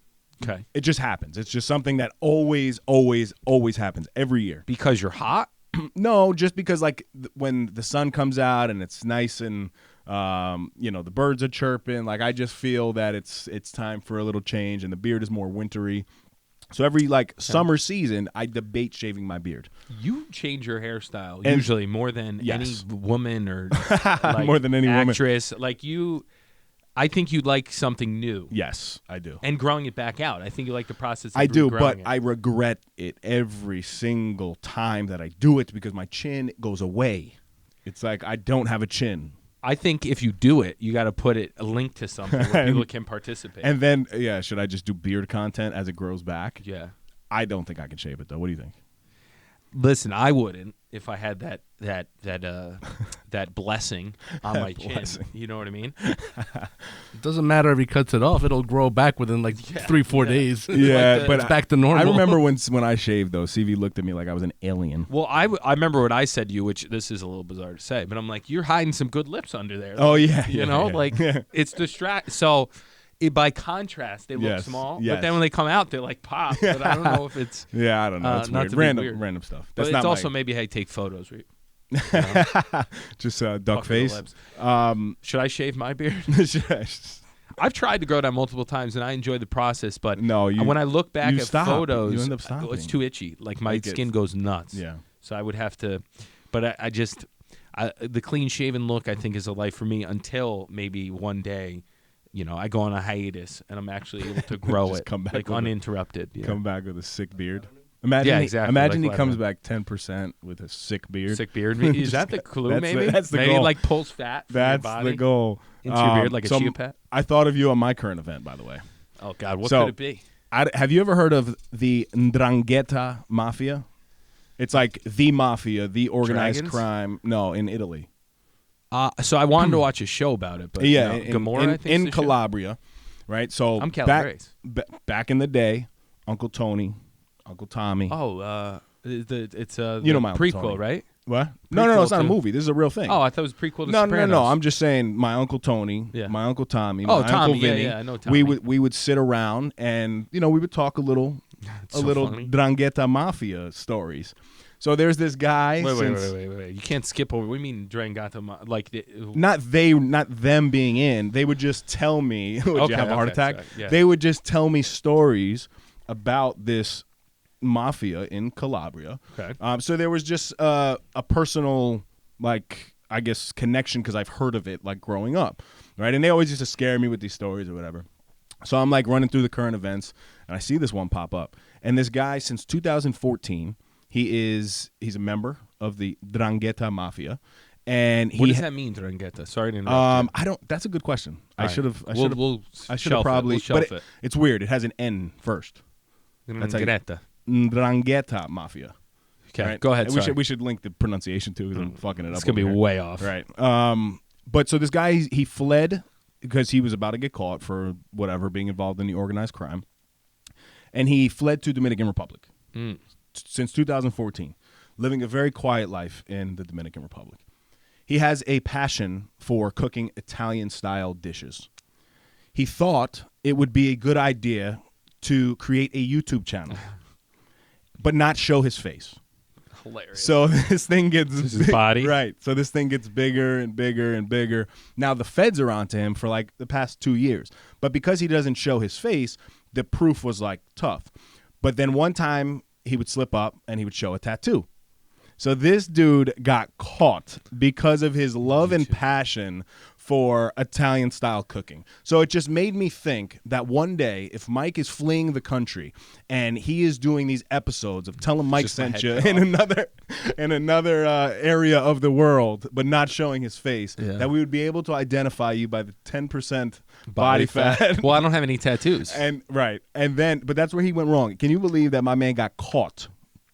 Okay. It just happens. It's just something that always happens every year. Because you're hot? No, just because like when the sun comes out and it's nice and the birds are chirping. Like I just feel that it's time for a little change, and the beard is more wintry. So every summer season, I debate shaving my beard. You change your hairstyle usually more than any woman or more than any actress. Like I think you like something new. Yes, I do. And growing it back out. I think you like the process of I do, but it. I regret it every single time that I do it because my chin goes away. It's like I don't have a chin. I think if you do it, you got to put a link to something where people can participate. And then, should I just do beard content as it grows back? Yeah. I don't think I can shave it, though. What do you think? Listen, I wouldn't if I had that blessing on my chin. You know what I mean? It doesn't matter if he cuts it off; it'll grow back within 3-4 days. Yeah, but it's back to normal. I remember when I shaved though. CV looked at me like I was an alien. Well, I remember what I said to you, which this is a little bizarre to say, but I'm like, you're hiding some good lips under there. Oh yeah, it's distract. So. By contrast, they look small, but then when they come out, they're like pop. But I don't know if it's I don't know. It's not weird. Random stuff. But it's also maybe how you take photos. Just duck face. Should I shave my beard? I've tried to grow that multiple times, and I enjoy the process. But when I look back at photos, you end up stopping. It's too itchy. Like my skin goes nuts. Yeah. So I would have to. But the clean shaven look I think is a life for me until maybe one day. I go on a hiatus and I'm actually able to grow it come back uninterrupted. Come back with a sick beard. Imagine he comes back 10% with a sick beard. Sick beard. Is that the clue? That's the maybe goal. Like pulls fat. From that's your body the goal. Into your beard like a chia pet. I thought of you on my current event, by the way. Oh God, what could it be? Have you ever heard of the 'Ndrangheta mafia? It's like the mafia, the organized crime. No, in Italy. So I wanted to watch a show about it, but Gomorrah, I think in Calabria, right? So I'm Calabrese. Back in the day, Uncle Tony, Uncle Tommy. Oh, it's the my prequel, Uncle Tony. right? What? No, it's not a movie. This is a real thing. Oh, I thought it was a prequel to Sopranos. No. I'm just saying, my Uncle Tony, my Uncle Tommy, my Tommy, Uncle Vinny. I know Tommy. We would sit around and we would talk a little funny. 'Ndrangheta mafia stories. So there's this guy. Wait. You can't skip over. We mean Drangheta, like not them being in. They would just tell me. Would you have a heart attack? Yeah. They would just tell me stories about this mafia in Calabria. Okay. So there was just a personal, I guess, connection because I've heard of it growing up, right? And they always used to scare me with these stories or whatever. So I'm running through the current events, and I see this one pop up. And this guy, since 2014. He's a member of the 'Ndrangheta mafia, and what does that mean, 'Ndrangheta? Sorry to interrupt. I don't. That's a good question. I should have. We'll I should have probably. We'll but it's weird. It has an N first. That's Ndrangheta Mafia. Okay, right? go ahead. And we should link the pronunciation too because I'm fucking it up. It's gonna be way off. Right. But so this guy, he fled because he was about to get caught for whatever, being involved in the organized crime. And he fled to Dominican Republic since 2014, living a very quiet life in the Dominican Republic. He has a passion for cooking Italian-style dishes. He thought it would be a good idea to create a YouTube channel, but not show his face. Hilarious. So this thing gets his body, right? So this thing gets bigger and bigger and bigger. Now the feds are onto him for like the past 2 years, but because he doesn't show his face, the proof was like tough. But then one time he would slip up and he would show a tattoo. So this dude got caught because of his love and passion for Italian-style cooking. So it just made me think that one day, if Mike is fleeing the country and he is doing these episodes of Tell Him Mike sent you in another area of the world, but not showing his face, that we would be able to identify you by the 10% body fat. Well, I don't have any tattoos. But that's where he went wrong. Can you believe that my man got caught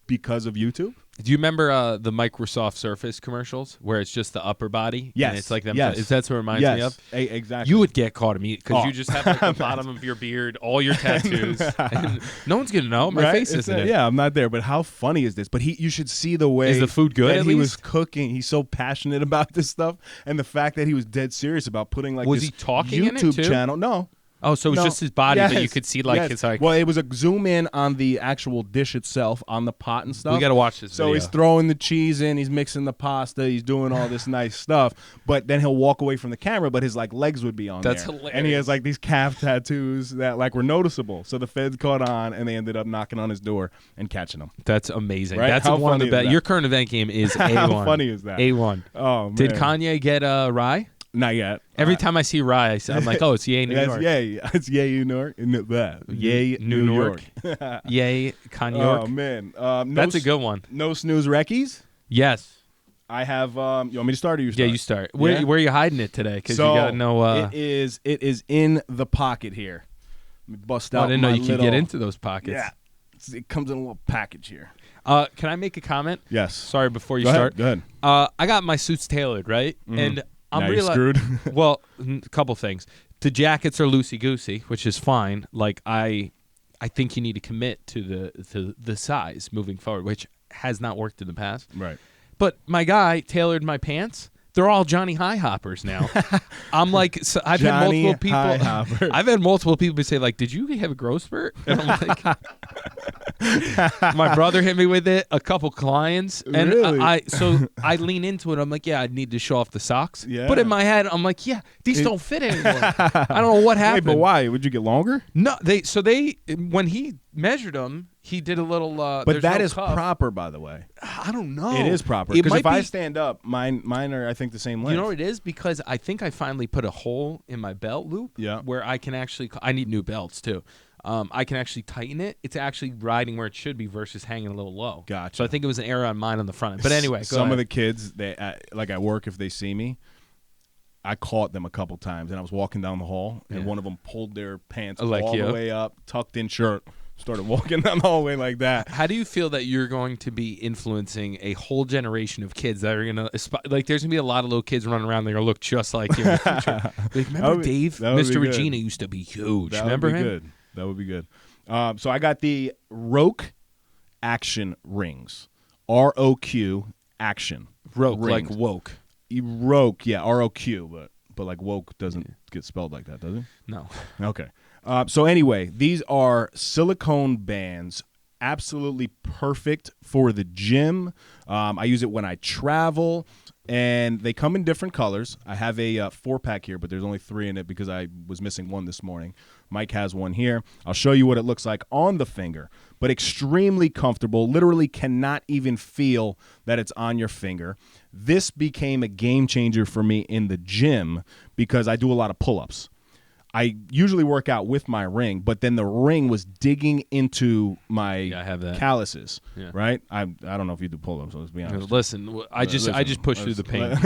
because of YouTube? Do you remember the Microsoft Surface commercials where it's just the upper body? Yes. And it's like them. Yes. That's what it reminds me of? Exactly. You would get caught immediately because you just have like the bottom of your beard, all your tattoos. And no one's going to know. My face isn't it. Yeah, I'm not there. But how funny is this? But you should see the way. Is the food good that at he least? was cooking. He's so passionate about this stuff. And the fact that he was dead serious about putting like was this he talking YouTube in it too? channel. No. Oh, so it was just his body, but you could see like his like. Well, it was a zoom in on the actual dish itself, on the pot and stuff. We got to watch this So video. he's throwing the cheese in, he's mixing the pasta, he's doing all this nice stuff. But then he'll walk away from the camera, but his like legs would be on That's there. hilarious. And he has like these calf tattoos that like were noticeable. So the feds caught on, and they ended up knocking on his door and catching him. That's amazing. Right? That's How one of funny the is best. that? Your current event game is A1. How funny is that? A1. Oh man. Did Kanye get rye? Not yet. Every time I see rye, I'm like, oh, it's Yay, New York. Yay. It's Yay, New York. Yay, New York. Yay, Kanye York. Oh, man. That's a good one. No Snooze Reckies? Yes. I have, you want me to start or you start? Yeah, you start. Where are you hiding it today? Because So, you got to know. it is in the pocket here. Let me bust out I didn't know my you could get into those pockets. Yeah. It comes in a little package here. Can I make a comment? Yes. Sorry, before you Go start. ahead. Go ahead. I got my suits tailored, right? And I'm Now you're realizing. screwed. Well, a couple things. The jackets are loosey goosey, which is fine. Like I think you need to commit to the size moving forward, which has not worked in the past. Right. But my guy tailored my pants. They're all Johnny High Hoppers now. I'm like, so I've had multiple people. I've had multiple people say like, "Did you have a growth spurt?" And I'm like, my brother hit me with it. A couple clients, and Really? I lean into it. I'm like, yeah, I need to show off the socks. Yeah. But in my head, I'm like, yeah, these don't fit anymore. I don't know what Hey, happened. but why? Would you get longer? No, they when he measured them, he did a little. But that is cuff. proper, by the way. I don't know. It is proper. It Because might if I be- stand up, mine are, I think, the same length. You know what it is? Because I think I finally put a hole in my belt loop Yeah. where I can actually – I need new belts too. I can actually tighten it. It's actually riding where it should be versus hanging a little low. Gotcha. So I think it was an error on mine on the front end. But anyway, Some of the kids, like at work, if they see me, I caught them a couple times, and I was walking down the hall, and one of them pulled their pants Like all you? the way up, tucked in shirt, started walking down the hallway like that. How do you feel that you're going to be influencing a whole generation of kids that are going to like? There's going to be a lot of little kids running around that are going to look just like you in the future. Like, remember Dave? that would be Mr. good. Regina used to be huge. That Remember would be him? good. That would be good. So I got the Roque Action Rings. ROQ Action. Roke, Rings. like woke. Roque, yeah, ROQ, but like woke doesn't get spelled like that, does it? No. Okay. So anyway, these are silicone bands, absolutely perfect for the gym. I use it when I travel, and they come in different colors. I have a 4-pack here, but there's only 3 in it because I was missing one this morning. Mike has one here. I'll show you what it looks like on the finger, but extremely comfortable. Literally cannot even feel that it's on your finger. This became a game changer for me in the gym because I do a lot of pull-ups. I usually work out with my ring, but then the ring was digging into my I have that. calluses, Yeah. right? I don't know if you do pull-ups, so let's be honest. Listen, I just push through the pain.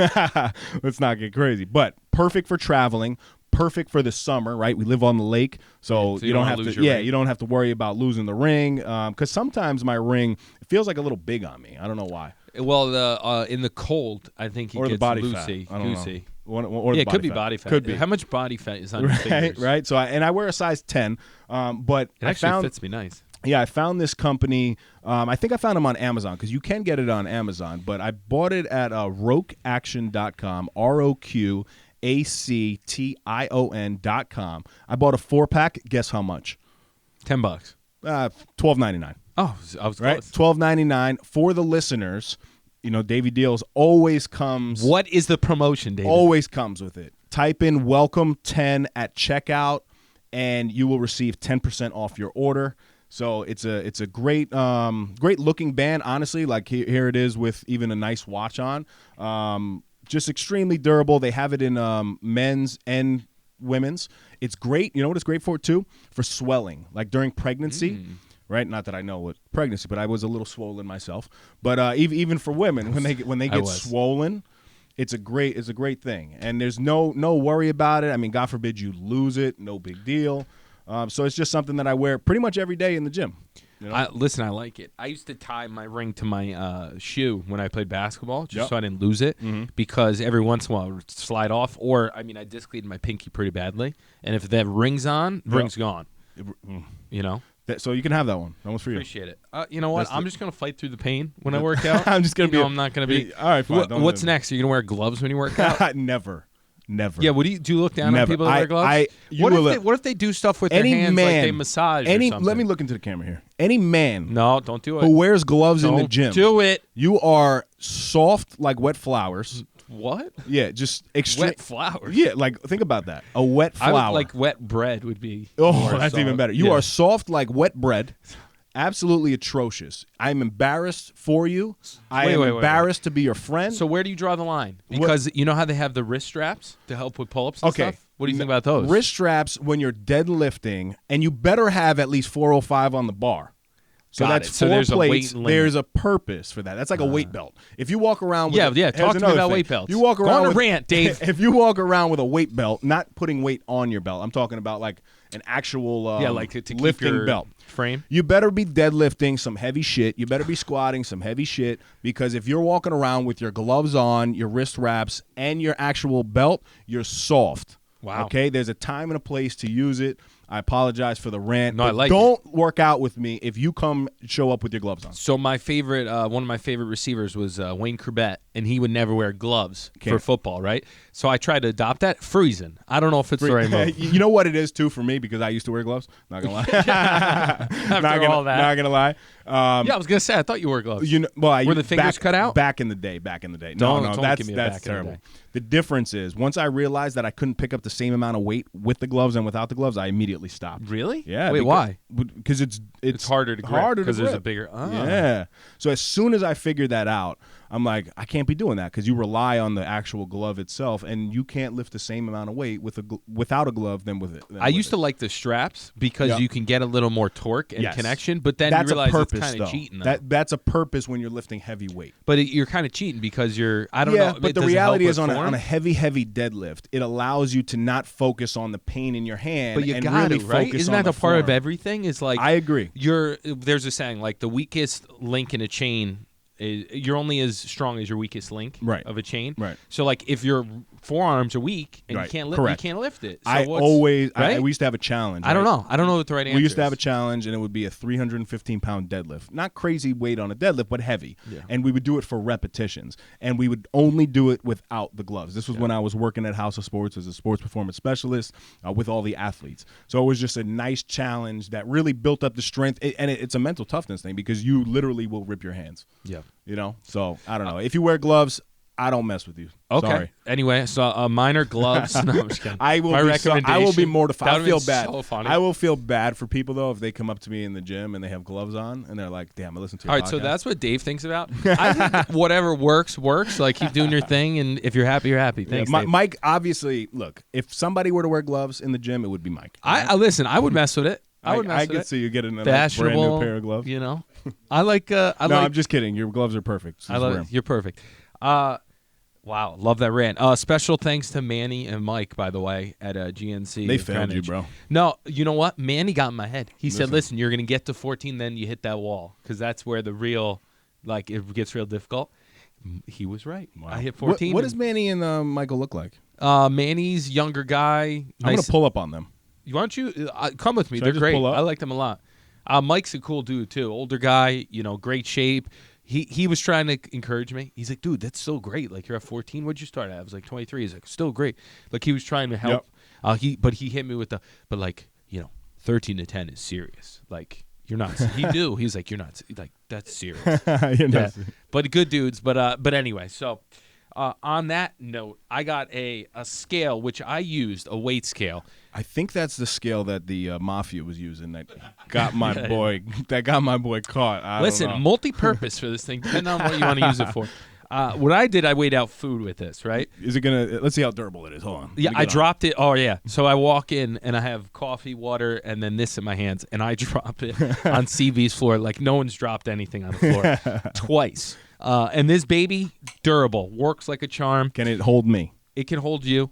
Let's not get crazy. But perfect for traveling, perfect for the summer, right? We live on the lake, so you don't have to. Yeah, ring. you don't have to worry about losing the ring. Because sometimes my ring feels like a little big on me. I don't know why. Well, in the cold, I think it or gets the body loosey, fat. I don't goosey. know. Or Yeah, the it could body be body fat. Could be. How much body fat is on your fingers? Right. So I wear a size 10, but It actually fits me nice. Yeah, I found this company. I think I found them on Amazon because you can get it on Amazon. But I bought it at roquaction.com, ROQACTION.com. I bought a 4-pack. Guess how much? $10. $12.99. Oh, I was right. close. $12.99 for the listeners. You know, Davey Deals always comes. What is the promotion, David? Always comes with it. Type in welcome 10 at checkout, and you will receive 10% off your order. So it's a great looking band, honestly. Like here it is with even a nice watch on. Just extremely durable. They have it in men's and women's. It's great. You know what it's great for too? For swelling, like during pregnancy. Right? Not that I know what pregnancy, but I was a little swollen myself. But even for women, when they get swollen, it's a great thing. And there's no worry about it. I mean, God forbid you lose it, no big deal. So it's just something that I wear pretty much every day in the gym. You know? Listen, I like it. I used to tie my ring to my shoe when I played basketball just so I didn't lose it because every once in a while it would slide off. Or, I mean, I dislocated my pinky pretty badly. And if that ring's on, ring's gone. You know? So you can have that one. That one's for you. Appreciate it. You know what? I'm just going to fight through the pain when I work out. I'm just going to be. I'm not going to be. All right, fine. What's next? Are you going to wear gloves when you work out? Never. Yeah, what do you look down on people that wear gloves? What if they do stuff with their hands like they massage or something? Let me look into the camera here. Any man No, don't do it. who wears gloves in the gym. Do it. You are soft like wet flowers. What? Yeah, just wet flowers. Yeah, like think about that. A wet flower. Like wet bread would be. Oh, that's soft. even better. You are soft like wet bread. Absolutely atrocious. I'm embarrassed for you. I am embarrassed to be your friend. So where do you draw the line? Because you know how they have the wrist straps to help with pull-ups and stuff? What do you think about those? Wrist straps when you're deadlifting, and you better have at least 405 on the bar. So that's 4 plates. There's a purpose for that. That's like a weight belt. If you walk around with talk to me about weight belts. You walk around Go on a rant, Dave. If you walk around with a weight belt, not putting weight on your belt, I'm talking about like an actual like to lifting keep your belt frame. You better be deadlifting some heavy shit. You better be squatting some heavy shit, because if you're walking around with your gloves on, your wrist wraps, and your actual belt, you're soft. Wow. Okay? There's a time and a place to use it. I apologize for the rant. No, I like don't work out with me if you show up with your gloves on. So my favorite, one of my favorite receivers was Wayne Corbett, and he would never wear gloves for football, right? So I tried to adopt that. Freezing. I don't know if it's the right move. You know what it is too for me, because I used to wear gloves. Not gonna lie. all that. Not gonna lie. Yeah, I was gonna say I thought you wore gloves. Were the fingers cut out? Back in the day. Don't that's give me a that's back in the terrible. day. The difference is once I realized that I couldn't pick up the same amount of weight with the gloves and without the gloves, I immediately stopped. Really? Yeah. Wait, why? Because it's harder to grip. Because there's a bigger. Oh. Yeah. So as soon as I figured that out, I'm like, I can't be doing that, because you rely on the actual glove itself, and you can't lift the same amount of weight without a glove than with it. I used to like the straps because you can get a little more torque and connection, but then that's you realize a purpose, it's kind of cheating. That's a purpose when you're lifting heavy weight. But you're kind of cheating because I don't know. But the reality is on a heavy deadlift, it allows you to not focus on the pain in your hand. But you and got really to, right? focus Isn't on that the part form. of everything? Is like I agree. There's a saying like the weakest link in a chain. You're only as strong as your weakest link of a chain. Right. So like if your forearms are weak and you can't lift it. So we used to have a challenge. I don't know. I don't know what the right answer is. We used to have a challenge, and it would be a 315-pound deadlift. Not crazy weight on a deadlift, but heavy. Yeah. And we would do it for repetitions. And we would only do it without the gloves. This was when I was working at House of Sports as a sports performance specialist with all the athletes. So it was just a nice challenge that really built up the strength. And it's a mental toughness thing, because you literally will rip your hands. Yeah. You know? So, I don't know. If you wear gloves, I don't mess with you. Okay. Sorry. Anyway, so minor gloves. No, I'm just kidding. I will be mortified. I feel bad. So funny. I will feel bad for people, though, if they come up to me in the gym and they have gloves on and they're like, damn, I listen to your podcast. All right, so that's what Dave thinks about. I think whatever works. Like, keep doing your thing, and if you're happy, you're happy. Thanks, Dave. Mike, obviously, look, if somebody were to wear gloves in the gym, it would be Mike. I listen, I would mess with it. I could see you getting a brand new pair of gloves. You know, I like. I'm just kidding. Your gloves are perfect. So I love it. You're perfect. Wow, love that rant. Special thanks to Manny and Mike, by the way, at GNC. They failed you, Greenwich. bro. No, you know what? Manny got in my head. He said, listen, you're going to get to 14, then you hit that wall, because that's where the real, like, it gets real difficult. He was right. Wow. I hit 14. What does Manny and Michael look like? Manny's younger guy. I'm going to pull up on them. Why don't you come with me? Should They're great. I like them a lot. Mike's a cool dude, too. Older guy, great shape. He was trying to encourage me. He's like, dude, that's so great. Like, you're at 14. What'd you start at? I was like, 23. He's like, still great. Like, he was trying to help. Yep. But he hit me with 13 to 10 is serious. Like, you're not. He knew. He was like, you're not. Like, that's serious. Yeah. But good dudes. But anyway, so on that note, I got a scale, which I used, a weight scale. I think that's the scale that the mafia was using that got my boy caught. Listen, multi-purpose for this thing, depending on what you want to use it for. What I did, I weighed out food with this, right? Is it gonna? Let's see how durable it is. Hold on. Yeah, I dropped it. Oh yeah. So I walk in and I have coffee, water, and then this in my hands, and I drop it on CV's floor like no one's dropped anything on the floor twice. And this baby, durable, works like a charm. Can it hold me? It can hold you.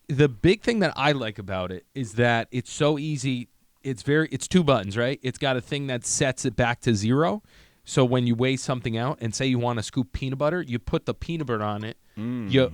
The big thing that I like about it is that it's so easy. It's 2 buttons, right? It's got a thing that sets it back to 0. So when you weigh something out and say you want to scoop peanut butter, you put the peanut butter on it. You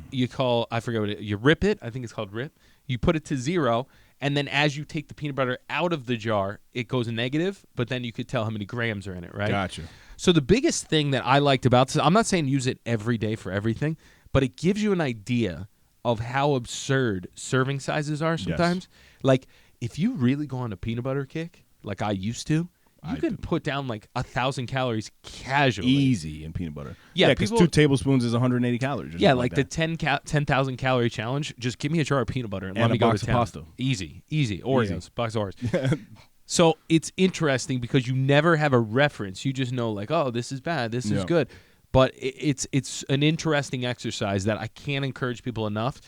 rip it. I think it's called rip. You put it to 0, and then as you take the peanut butter out of the jar, it goes negative. But then you could tell how many grams are in it, right? Gotcha. So the biggest thing that I liked about this, I'm not saying use it every day for everything, but it gives you an idea of how absurd serving sizes are sometimes. Yes. Like, if you really go on a peanut butter kick, like I used to, you can put down like 1,000 calories casually. Easy in peanut butter. Yeah, because 2 tablespoons is 180 calories. Yeah, like the 10,000 calorie challenge. Just give me a jar of peanut butter and let me go to town. Pasta. Easy. Oreos, box of Oreos. So it's interesting because you never have a reference. You just know like, oh, this is bad, this is good. But it's an interesting exercise that I can't encourage people enough.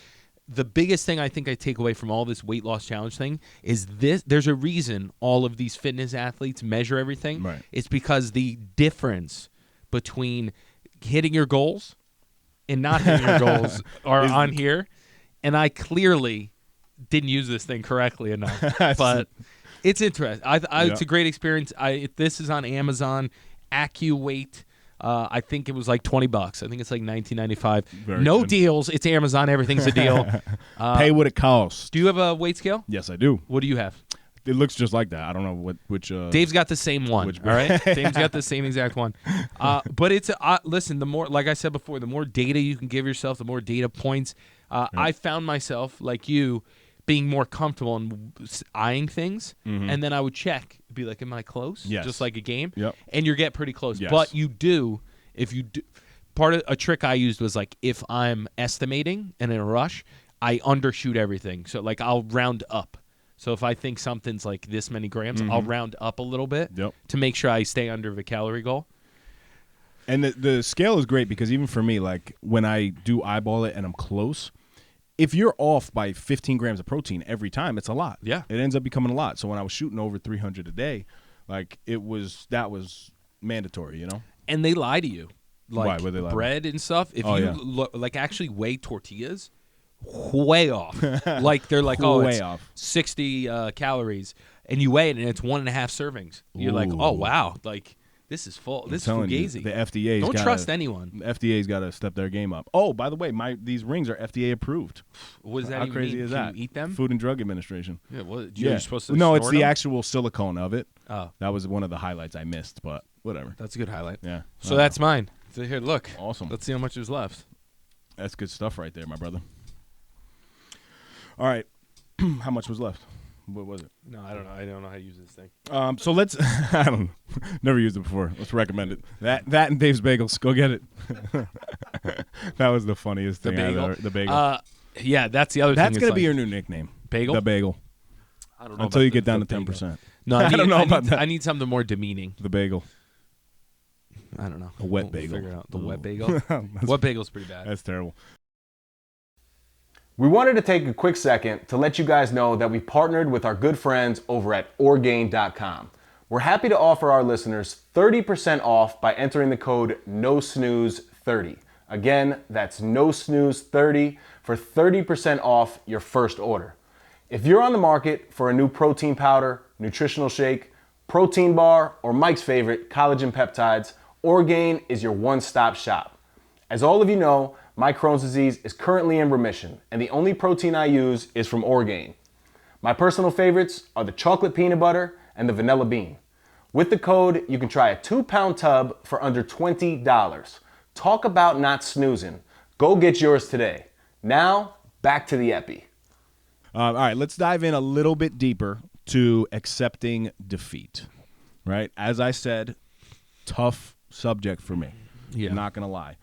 The biggest thing I think I take away from all this weight loss challenge thing is this. There's a reason all of these fitness athletes measure everything. Right. It's because the difference between hitting your goals and not hitting your goals are on here. And I clearly didn't use this thing correctly enough. But it's interesting. It's a great experience. This is on Amazon. AccuWeight. I think it was like $20. I think it's like $19.95. No deals. It's Amazon. Everything's a deal. Pay what it costs. Do you have a weight scale? Yes, I do. What do you have? It looks just like that. I don't know which. Dave's got the same one. All right, Dave's got the same exact one. But it's listen. The more, like I said before, the more data you can give yourself, the more data points. I found myself like you being more comfortable in eyeing things, and then I would check, be like, am I close? Yes. Just like a game. Yep. And you get pretty close. Yes. But if you do, part of a trick I used was like, if I'm estimating and in a rush, I undershoot everything. So like I'll round up. So if I think something's like this many grams, I'll round up a little bit to make sure I stay under the calorie goal. And the scale is great because even for me, like when I do eyeball it and I'm close, if you're off by 15 grams of protein every time, it's a lot. Yeah. It ends up becoming a lot. So when I was shooting over 300 a day, like that was mandatory, And they lie to you. Like why would they lie? Bread and stuff. If like actually weigh tortillas, way off. Like they're like, oh, way it's off. 60 calories, and you weigh it and it's 1.5 servings. You're like, oh wow, like this is full. This is fugazi. The FDA's don't trust anyone. The FDA's got to step their game up. Oh, by the way, these rings are FDA approved. What does that How even crazy mean? is Can that? you eat them? Food and Drug Administration. Yeah, you're supposed to. No, it's snort the them? actual silicone of it. Oh, that was one of the highlights I missed, but whatever. That's a good highlight. Yeah. So that's mine. So here, look. Awesome. Let's see how much is left. That's good stuff right there, my brother. All right. How much was left? What was it? No, I don't know. I don't know how to use this thing. So let's. I don't know. Never used it before. Let's recommend it. That and Dave's Bagels. Go get it. That was the funniest thing I've ever. The bagel. Yeah, that's the other thing. That's gonna be your new nickname. Bagel. The bagel. I don't know. Until you get down to 10%. No, I don't know about that. I need something more demeaning. The bagel. I don't know. A wet bagel. Figure it out. The wet bagel. Wet bagel's pretty bad. That's terrible. We wanted to take a quick second to let you guys know that we partnered with our good friends over at Orgain.com. We're happy to offer our listeners 30% off by entering the code NOSNOOZE30. Again, that's No Snooze 30 for 30% off your first order. If you're on the market for a new protein powder, nutritional shake, protein bar, or Mike's favorite, collagen peptides, Orgain is your one-stop shop. As all of you know, my Crohn's disease is currently in remission, and the only protein I use is from Orgain. My personal favorites are the chocolate peanut butter and the vanilla bean. With the code, you can try a 2-pound tub for under $20. Talk about not snoozing. Go get yours today. Now, back to the epi. All right, let's dive in a little bit deeper to accepting defeat, right? As I said, tough subject for me. Yeah. I'm not going to lie.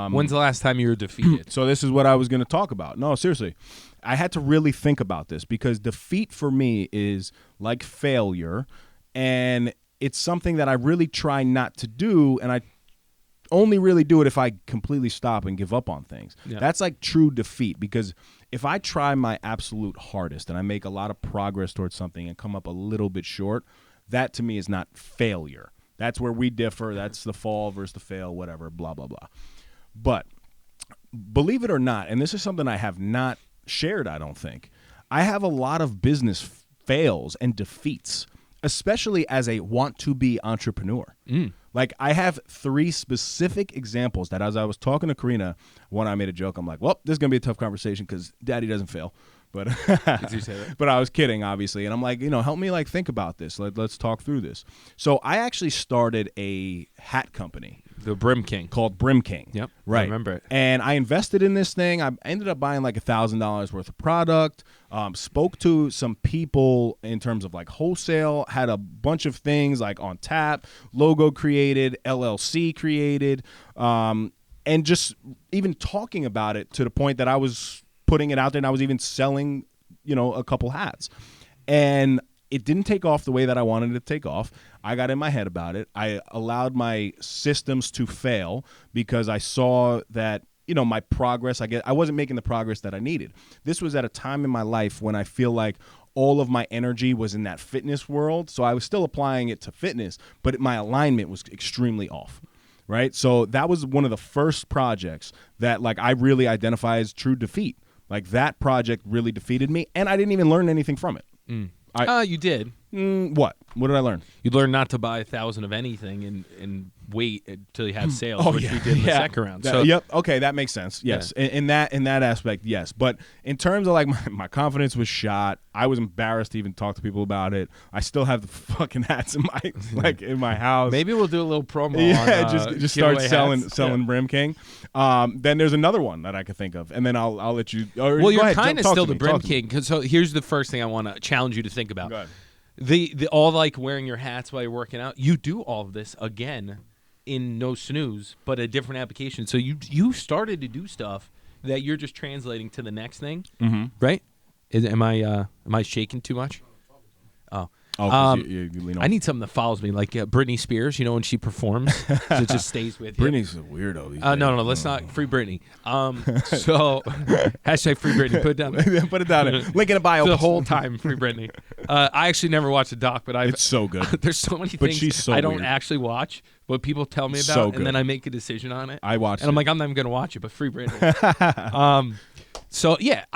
When's the last time you were defeated? So this is what I was going to talk about. No, seriously. I had to really think about this because defeat for me is like failure, and it's something that I really try not to do, and I only really do it if I completely stop and give up on things. Yeah. That's like true defeat, because if I try my absolute hardest and I make a lot of progress towards something and come up a little bit short, that to me is not failure. That's where we differ. That's the fall versus the fail, whatever, blah, blah, blah. But believe it or not, and this is something I have not shared, I don't think, I have a lot of business fails and defeats, especially as a want-to-be entrepreneur. Like, I have 3 specific examples that, as I was talking to Karina, when I made a joke, I'm like, well, this is going to be a tough conversation because Daddy doesn't fail. But Did you say that? But I was kidding, obviously. And I'm like, help me think about this. Let's talk through this. So I actually started a hat company. The Brim King. Called Brim King. Yep. Right. I remember it. And I invested in this thing. I ended up buying like $1,000 worth of product. Spoke to some people in terms of like wholesale. Had a bunch of things like on tap. Logo created. LLC created. And just even talking about it to the point that I was putting it out there, and I was even selling, a couple hats. And it didn't take off the way that I wanted it to take off. I got in my head about it. I allowed my systems to fail because I saw that, my progress, I wasn't making the progress that I needed. This was at a time in my life when I feel like all of my energy was in that fitness world. So I was still applying it to fitness, but my alignment was extremely off. Right? So that was one of the first projects that I really identify as true defeat. Like, that project really defeated me, and I didn't even learn anything from it. You did. What? What did I learn? You learned not to buy 1,000 of anything and wait until you had sales, which yeah. we did in the second round. So yep. Okay, that makes sense. Yes, Yeah. in that aspect, yes. But in terms of my confidence was shot. I was embarrassed to even talk to people about it. I still have the fucking hats in my in my house. maybe we'll do a little promo. Yeah, on, just start giveaway selling Brim King. Then there's another one that I could think of, and then I'll let you. Well, you're kind of still the Brim King. So here's the first thing I want to challenge you to think about. Go ahead. The all wearing your hats while you're working out. You do all of this again in No Snooze, but a different application. So you started to do stuff that you're just translating to the next thing, right? Am I shaking too much? Oh, you lean on. I need something that follows me, like Britney Spears. When she performs, it just stays with you. Britney's a weirdo. These No, let's not free Britney. So hashtag free Britney. Put it down. Put it down. Link in a bio. The whole time free Britney. I actually never watched a doc, but it's so good. There's so many But things she's so I don't weird. actually watch, but people tell me about, So and good. then I make a decision on it. I watched and I'm it. like, I'm not even gonna watch it, but free Britney. So yeah,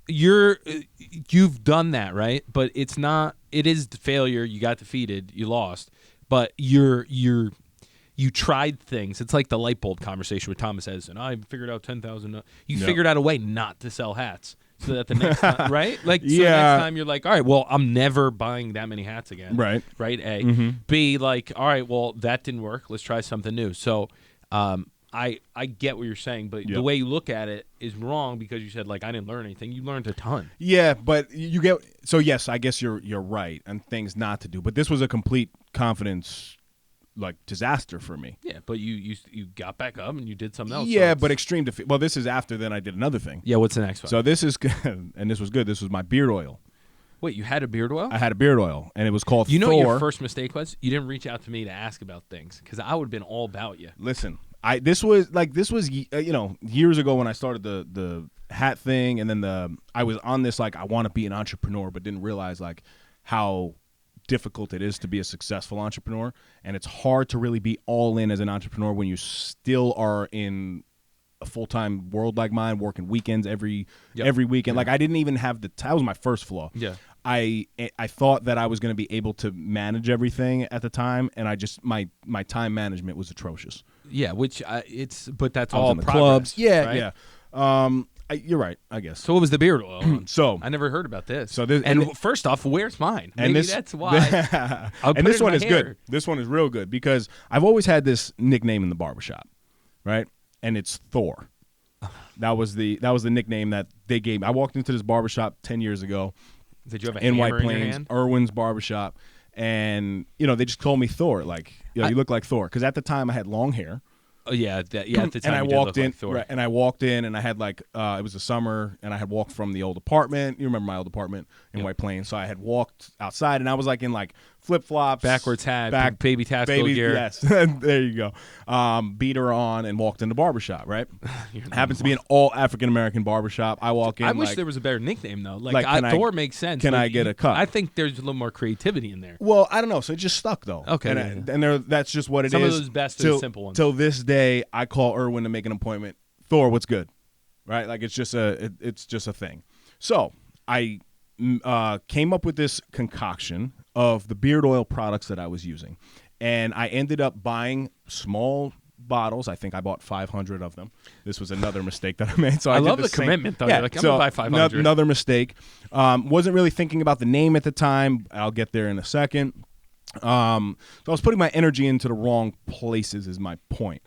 you've done that, right? But it's not. It is failure. You got defeated. You lost. But you tried things. It's like the light bulb conversation with Thomas Edison. I figured out 10,000. You figured out a way not to sell hats, so that the next time, right? So the next time you're like, all right, well, I'm never buying that many hats again. Right. Right. A. B. All right, well, that didn't work. Let's try something new. So, I get what you're saying, but the way you look at it is wrong because you said I didn't learn anything. You learned a ton. Yeah, but you get so yes, I guess you're right, and things not to do. But this was a complete confidence disaster for me. Yeah, but you got back up and you did something else. Yeah, but extreme defeat. Well, this is after then I did another thing. Yeah, what's the next one? So this is good, and this was good. This was my beard oil. Wait, you had a beard oil? I had a beard oil, and it was called You know Thor. what your first mistake was? You didn't reach out to me to ask about things because I would have been all about you. Listen, this was years ago when I started the hat thing, and then I was on this I want to be an entrepreneur, but didn't realize how difficult it is to be a successful entrepreneur, and it's hard to really be all in as an entrepreneur when you still are in a full-time world like mine, working weekends every weekend. Like I didn't even have that was my first flaw. Yeah. I thought that I was going to be able to manage everything at the time, and I just my time management was atrocious. Yeah, but that's I was all in the progress, clubs. Yeah, right? yeah. You're right, I guess. So what was the beard oil on? So I never heard about this. So this, and first off, where's mine? Maybe that's why. And this one is good. This one is real good because I've always had this nickname in the barbershop, right? And it's Thor. That was the nickname that they gave me. I walked into this barbershop 10 years ago. Did you have a in hammer White in your Plains, hand? Irwin's barbershop, and they just called me Thor. Like, you look like Thor, because at the time I had long hair. Oh yeah, at the time and I you did walked look in, like Thor. right, and I walked in, and I had like it was the summer, and I had walked from the old apartment. You remember my old apartment in White Plains? So I had walked outside, and I was like in like flip flops, backwards hat, baby Tasco gear. Yes, there you go. Beater on, and walked in the barbershop. Right, happens to be an all African American barbershop. I walk in. I wish like, there was a better nickname though. Thor makes sense. Can I get a cut? I think there's a little more creativity in there. Well, I don't know. So it just stuck though. Okay, and that's just what it is. Some of those best are the simple ones. Till this day, I call Irwin to make an appointment. Thor, what's good? Right? Like it's just a thing. So I came up with this concoction of the beard oil products that I was using, and I ended up buying small bottles. I think I bought 500 of them. This was another mistake that I made. So I love did the commitment though. You're like, I'm gonna buy 500. Another mistake. Wasn't really thinking about the name at the time. I'll get there in a second. So I was putting my energy into the wrong places is my point.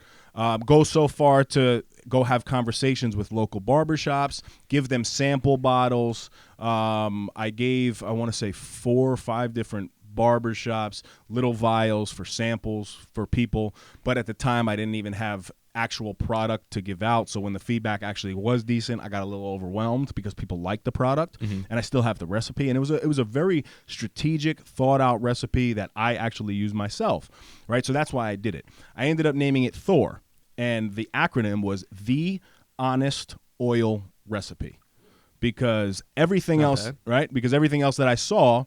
Go so far to go have conversations with local barbershops, give them sample bottles. I gave, I want to say 4 or 5 different barbershops, little vials for samples for people. But at the time, I didn't even have actual product to give out. So when the feedback actually was decent, I got a little overwhelmed because people liked the product, and I still have the recipe. And it was a very strategic, thought out recipe that I actually used myself, right? So that's why I did it. I ended up naming it Thor, and the acronym was The Honest Oil Recipe, because everything else, right? Because everything else that I saw,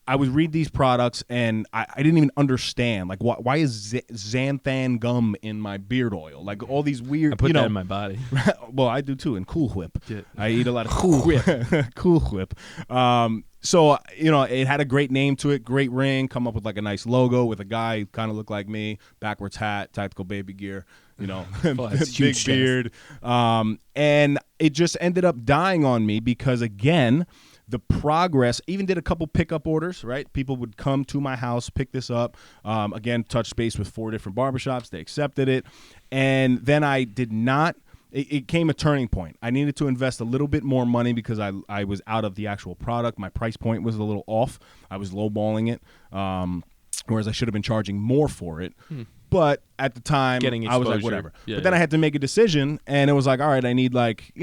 I would read these products and I didn't even understand, like, why is xanthan gum in my beard oil? Like all these weird, I put that in my body. Well, I do too, and Cool Whip. Yeah. I eat a lot of Cool Whip. Cool Whip. So, it had a great name to it, great ring, come up with like a nice logo with a guy who kind of looked like me, backwards hat, tactical baby gear, big beard. And it just ended up dying on me because, again, the progress, even did a couple pickup orders, right? People would come to my house, pick this up. Again, touch base with 4 different barbershops. They accepted it. And then I did not, it came a turning point. I needed to invest a little bit more money because I was out of the actual product. My price point was a little off. I was lowballing it, whereas I should have been charging more for it. But at the time, I was like, whatever. But then I had to make a decision, and it was like, all right, I need like,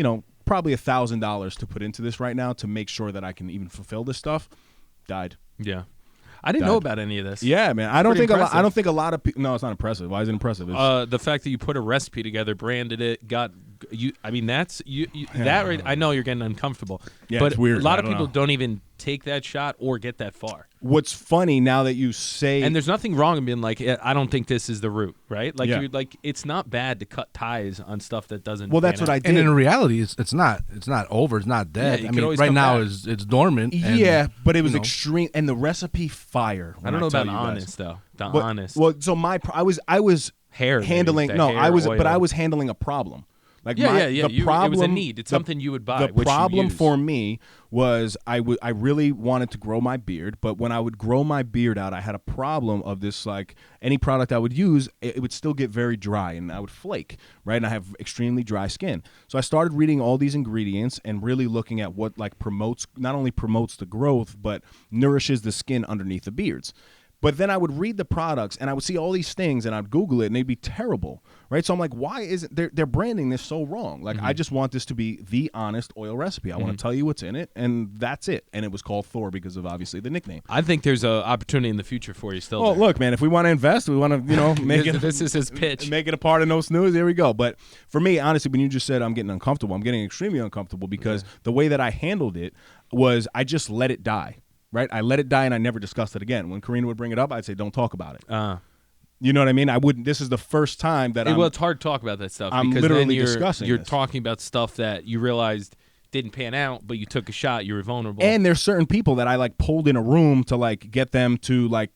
probably $1,000 to put into this right now to make sure that I can even fulfill this stuff. Died. Yeah, I didn't know about any of this. Yeah, man. I don't think a lot of people. No, it's not impressive. Why is it impressive? The fact that you put a recipe together, branded it, got you. I mean, that's you. That right, I know you're getting uncomfortable. Yeah, but it's weird. A lot of people don't even take that shot or get that far. What's funny now that you say, and there's nothing wrong in being like, I don't think this is the route, right? Like, you're like, it's not bad to cut ties on stuff that doesn't. Well, that's what I did. And in reality, it's not over. It's not dead. Yeah, I mean, right now it's dormant. Yeah, but it was extreme, and the recipe fire. I don't know about honest though. Honest. Well, so I was hair handling. Maybe, No, hair I was, oil. but I was handling a problem. Like The problem, it was a need. It's something you would buy. The problem for me was I really wanted to grow my beard, but when I would grow my beard out, I had a problem of this, like any product I would use, it would still get very dry and I would flake, right? And I have extremely dry skin. So I started reading all these ingredients and really looking at what like not only promotes the growth, but nourishes the skin underneath the beards. But then I would read the products and I would see all these things and I'd Google it and they'd be terrible, right? So I'm like, why isn't they're branding this so wrong? Like, I just want this to be the honest oil recipe. I want to tell you what's in it, and that's it. And it was called Thor because of obviously the nickname. I think there's an opportunity in the future for you still. Oh, look, man, if we want to invest, we want to make it. This is his pitch. Make it a part of No Snooze. Here we go. But for me, honestly, when you just said I'm getting uncomfortable, I'm getting extremely uncomfortable because the way that I handled it was I just let it die. right? I let it die and I never discussed it again. When Karina would bring it up, I'd say, don't talk about it. You know what I mean? I wouldn't. This is the first time that well, it's hard to talk about that stuff. I'm because literally then discussing You're this. talking about stuff that you realized didn't pan out, but you took a shot. You were vulnerable. And there's certain people that I like pulled in a room to like get them to like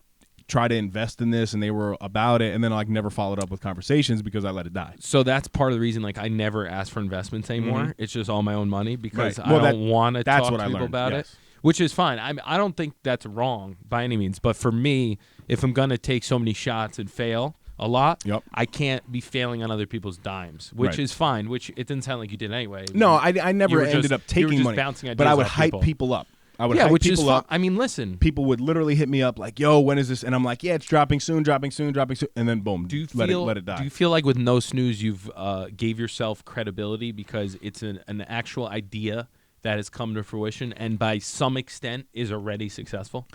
try to invest in this, and they were about it, and then like never followed up with conversations because I let it die. So that's part of the reason like I never ask for investments anymore. Mm-hmm. It's just all my own money because Right. I Well, don't want to talk to what I people learned, about yes. it. Which is fine. I don't think that's wrong by any means. But for me, if I'm going to take so many shots and fail a lot, Yep. I can't be failing on other people's dimes, which Right. is fine, which it didn't sound like you did anyway. No, I never You were ended just- up you were taking just money, bouncing but I ideas would off hype people up. I would yeah, hype which is people fine. up. I mean, listen. People would literally hit me up like, "Yo, when is this?" And I'm like, "Yeah, it's dropping soon, dropping soon, dropping soon." And then boom, Do you let feel? it die. Do you feel like with No Snooze, you've gave yourself credibility because it's an actual idea that has come to fruition and by some extent is already successful?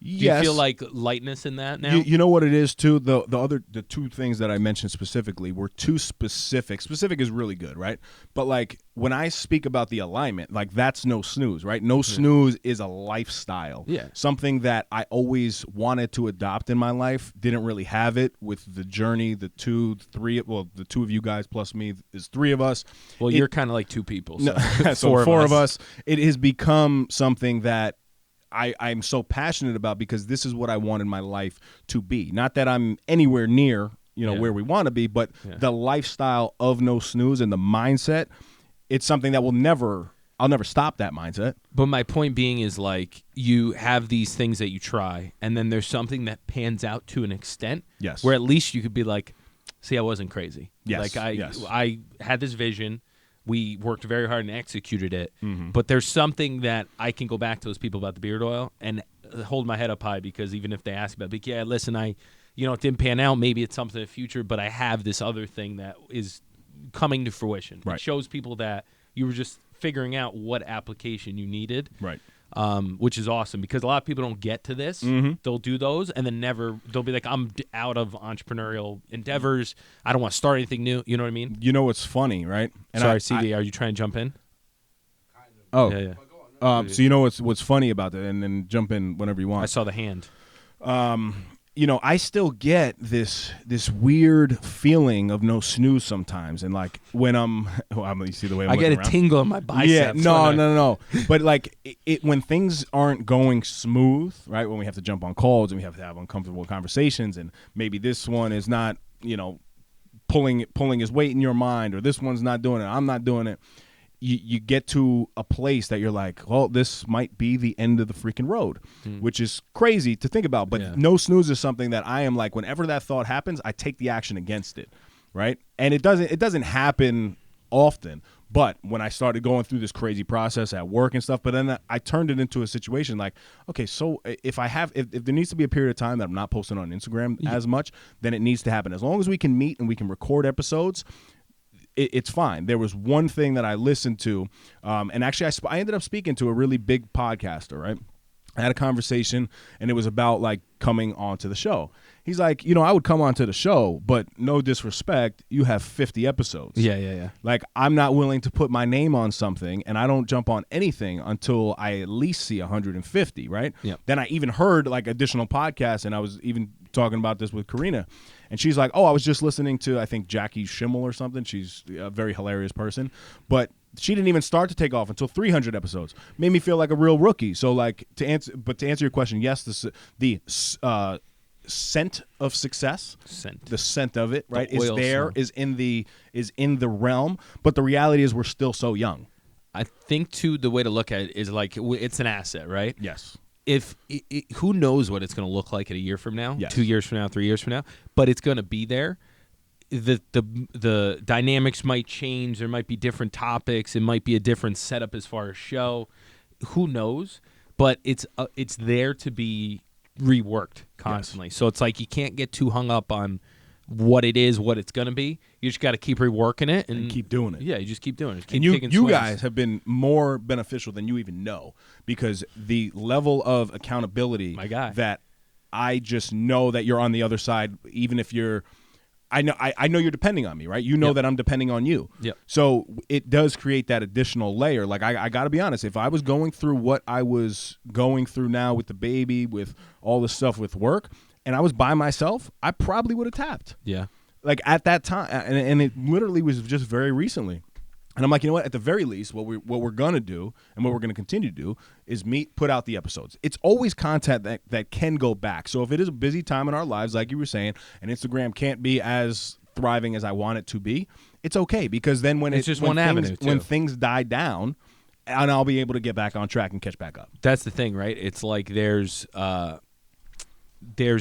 Do Yes. you feel like lightness in that now? You know what it is too. The two things that I mentioned specifically were too specific. Specific is really good, right? But like when I speak about the alignment, like that's No Snooze, right? No Snooze is a lifestyle. Yeah. Something that I always wanted to adopt in my life. Didn't really have it with the journey. The two of you guys plus me is three of us. Well, you're kind of like two people. So, So four of us. It has become something that I'm so passionate about because this is what I want in my life to be. Not that I'm anywhere near, where we want to be, but the lifestyle of No Snooze and the mindset, it's something that I'll never stop that mindset. But my point being is like you have these things that you try, and then there's something that pans out to an extent. Yes. Where at least you could be like, see, I wasn't crazy. Yes, Like yes. I had this vision. We worked very hard and executed it. Mm-hmm. But there's something that I can go back to those people about the beard oil and hold my head up high because even if they ask about it, like, yeah, listen, it didn't pan out. Maybe it's something in the future, but I have this other thing that is coming to fruition. Right. It shows people that you were just figuring out what application you needed. Right. Which is awesome because a lot of people don't get to this. Mm-hmm. They'll do those and then they'll be like, I'm out of entrepreneurial endeavors. I don't want to start anything new. You know what I mean? You know what's funny, right? And Sorry, CD, are you trying to jump in? Oh. Yeah. So you know what's funny about that, and then jump in whenever you want. I saw the hand. I still get this weird feeling of No Snooze sometimes, and like when you see the way I'm I get a looking around. tingle in my biceps. Yeah, no. But like it when things aren't going smooth, right? When we have to jump on calls and we have to have uncomfortable conversations, and maybe this one is not, pulling his weight in your mind, or this one's not doing it, I'm not doing it. You get to a place that you're like, well, this might be the end of the freaking road, which is crazy to think about. But No Snooze is something that I am like, whenever that thought happens, I take the action against it, right? And it doesn't happen often. But when I started going through this crazy process at work and stuff, but then I turned it into a situation like, okay, so if there needs to be a period of time that I'm not posting on Instagram as much, then it needs to happen. As long as we can meet and we can record episodes, it's fine. There was one thing that I listened to, and actually I ended up speaking to a really big podcaster, right? I had a conversation, and it was about like coming onto the show. He's like, I would come onto the show, but no disrespect, you have 50 episodes. Yeah. Like, I'm not willing to put my name on something, and I don't jump on anything until I at least see 150, right? Yep. Then I even heard like additional podcasts, and I was even talking about this with Karina, and she's like, oh, I was just listening to, I think, Jackie Schimmel or something. She's a very hilarious person, but she didn't even start to take off until 300 episodes. Made me feel like a real rookie. So like to answer your question, yes, the scent of success, the scent of it, right, is there, is in the realm, but the reality is we're still so young. I think too the way to look at it is like it's an asset, right? Yes. If who knows what it's going to look like in a year from now, Yes. 2 years from now, 3 years from now, but it's going to be there. The dynamics might change. There might be different topics. It might be a different setup as far as show. Who knows? But it's there to be reworked constantly. Yes. So it's like you can't get too hung up on what it is, what it's going to be. You just got to keep reworking it and keep doing it. Yeah, you just keep doing it. Keep and you swings. guys have been more beneficial than you even know, because the level of accountability My guy. that I just know that you're on the other side, even if you're I know you're depending on me, right? You know Yep. that I'm depending on you. Yep. So it does create that additional layer. Like I got to be honest, if I was going through what I was going through now with the baby, with all the stuff with work, and I was by myself, I probably would have tapped. Yeah. Like at that time, and it literally was just very recently. And I'm like, you know what? At the very least, what we're gonna do and what we're gonna continue to do is put out the episodes. It's always content that can go back. So if it is a busy time in our lives, like you were saying, and Instagram can't be as thriving as I want it to be, it's okay, because then when it's just one avenue too. When things die down, and I'll be able to get back on track and catch back up. That's the thing, right? It's like there's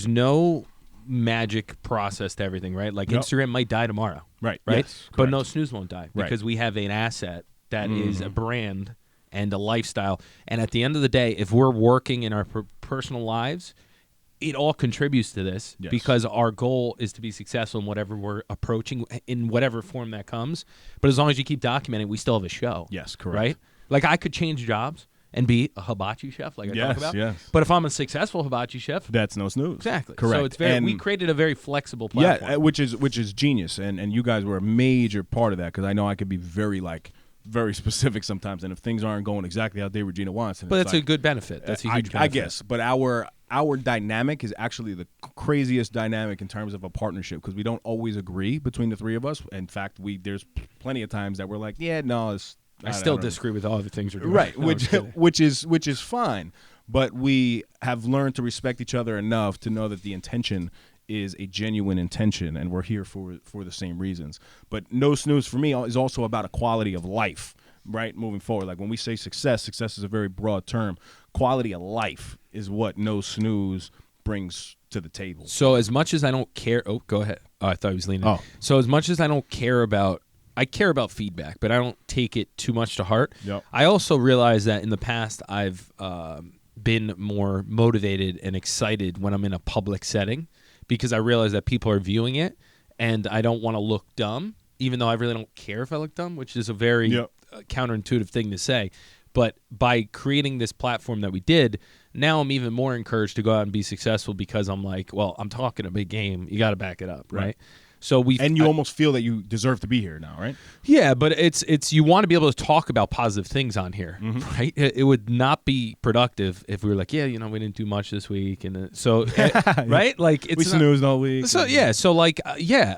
no magic process to everything, right? Like Instagram might die tomorrow. Right. Right. Yes, but No Snooze won't die because Right. we have an asset that is a brand and a lifestyle. And at the end of the day, if we're working in our personal lives, it all contributes to this because our goal is to be successful in whatever we're approaching, in whatever form that comes. But as long as you keep documenting, we still have a show. Yes, correct. Right? Like I could change jobs and be a hibachi chef, like I talk about. Yes. But if I'm a successful hibachi chef, That's No Snooze. exactly. Correct. So it's very. And We created a very flexible platform. yeah, which is genius, and you guys were a major part of that, because I know I could be very specific sometimes, and if things aren't going exactly how Dave Regina wants, But that's a good benefit. That's a huge benefit. I guess. But our dynamic is actually the craziest dynamic in terms of a partnership, because we don't always agree between the three of us. In fact, there's plenty of times that we're like, yeah, no, I still disagree with all the things you're doing. right, No, I'm kidding. which is fine. But we have learned to respect each other enough to know that the intention is a genuine intention, and we're here for the same reasons. But No Snooze for me is also about a quality of life, right? Moving forward, like when we say success is a very broad term. Quality of life is what No Snooze brings to the table. So as much as I don't care, go ahead. Oh, I thought he was leaning. Oh. So as much as I don't care about, I care about feedback, but I don't take it too much to heart. Yep. I also realize that in the past I've been more motivated and excited when I'm in a public setting, because I realize that people are viewing it, and I don't want to look dumb, even though I really don't care if I look dumb, which is a very counterintuitive thing to say. But by creating this platform that we did, now I'm even more encouraged to go out and be successful, because I'm like, well, I'm talking a big game. You got to back it up, right? So you almost feel that you deserve to be here now, right? Yeah, but it's you want to be able to talk about positive things on here, right? It would not be productive if we were like, yeah, we didn't do much this week, and so right, like it's we snoozed all week. So yeah, so like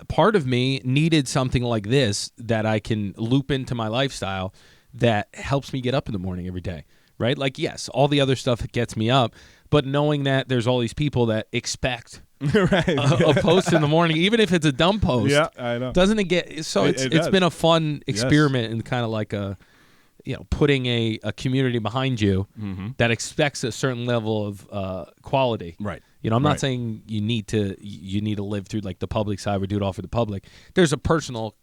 part of me needed something like this that I can loop into my lifestyle that helps me get up in the morning every day, right? Like yes, all the other stuff gets me up, but knowing that there's all these people that expect. Right. a post in the morning, even if it's a dumb post. Yeah, I know. Doesn't it get so? It's been a fun experiment and kind of like putting a community behind you that expects a certain level of quality. Right. I'm not saying you need to live through like the public side or do it all for the public. There's a personal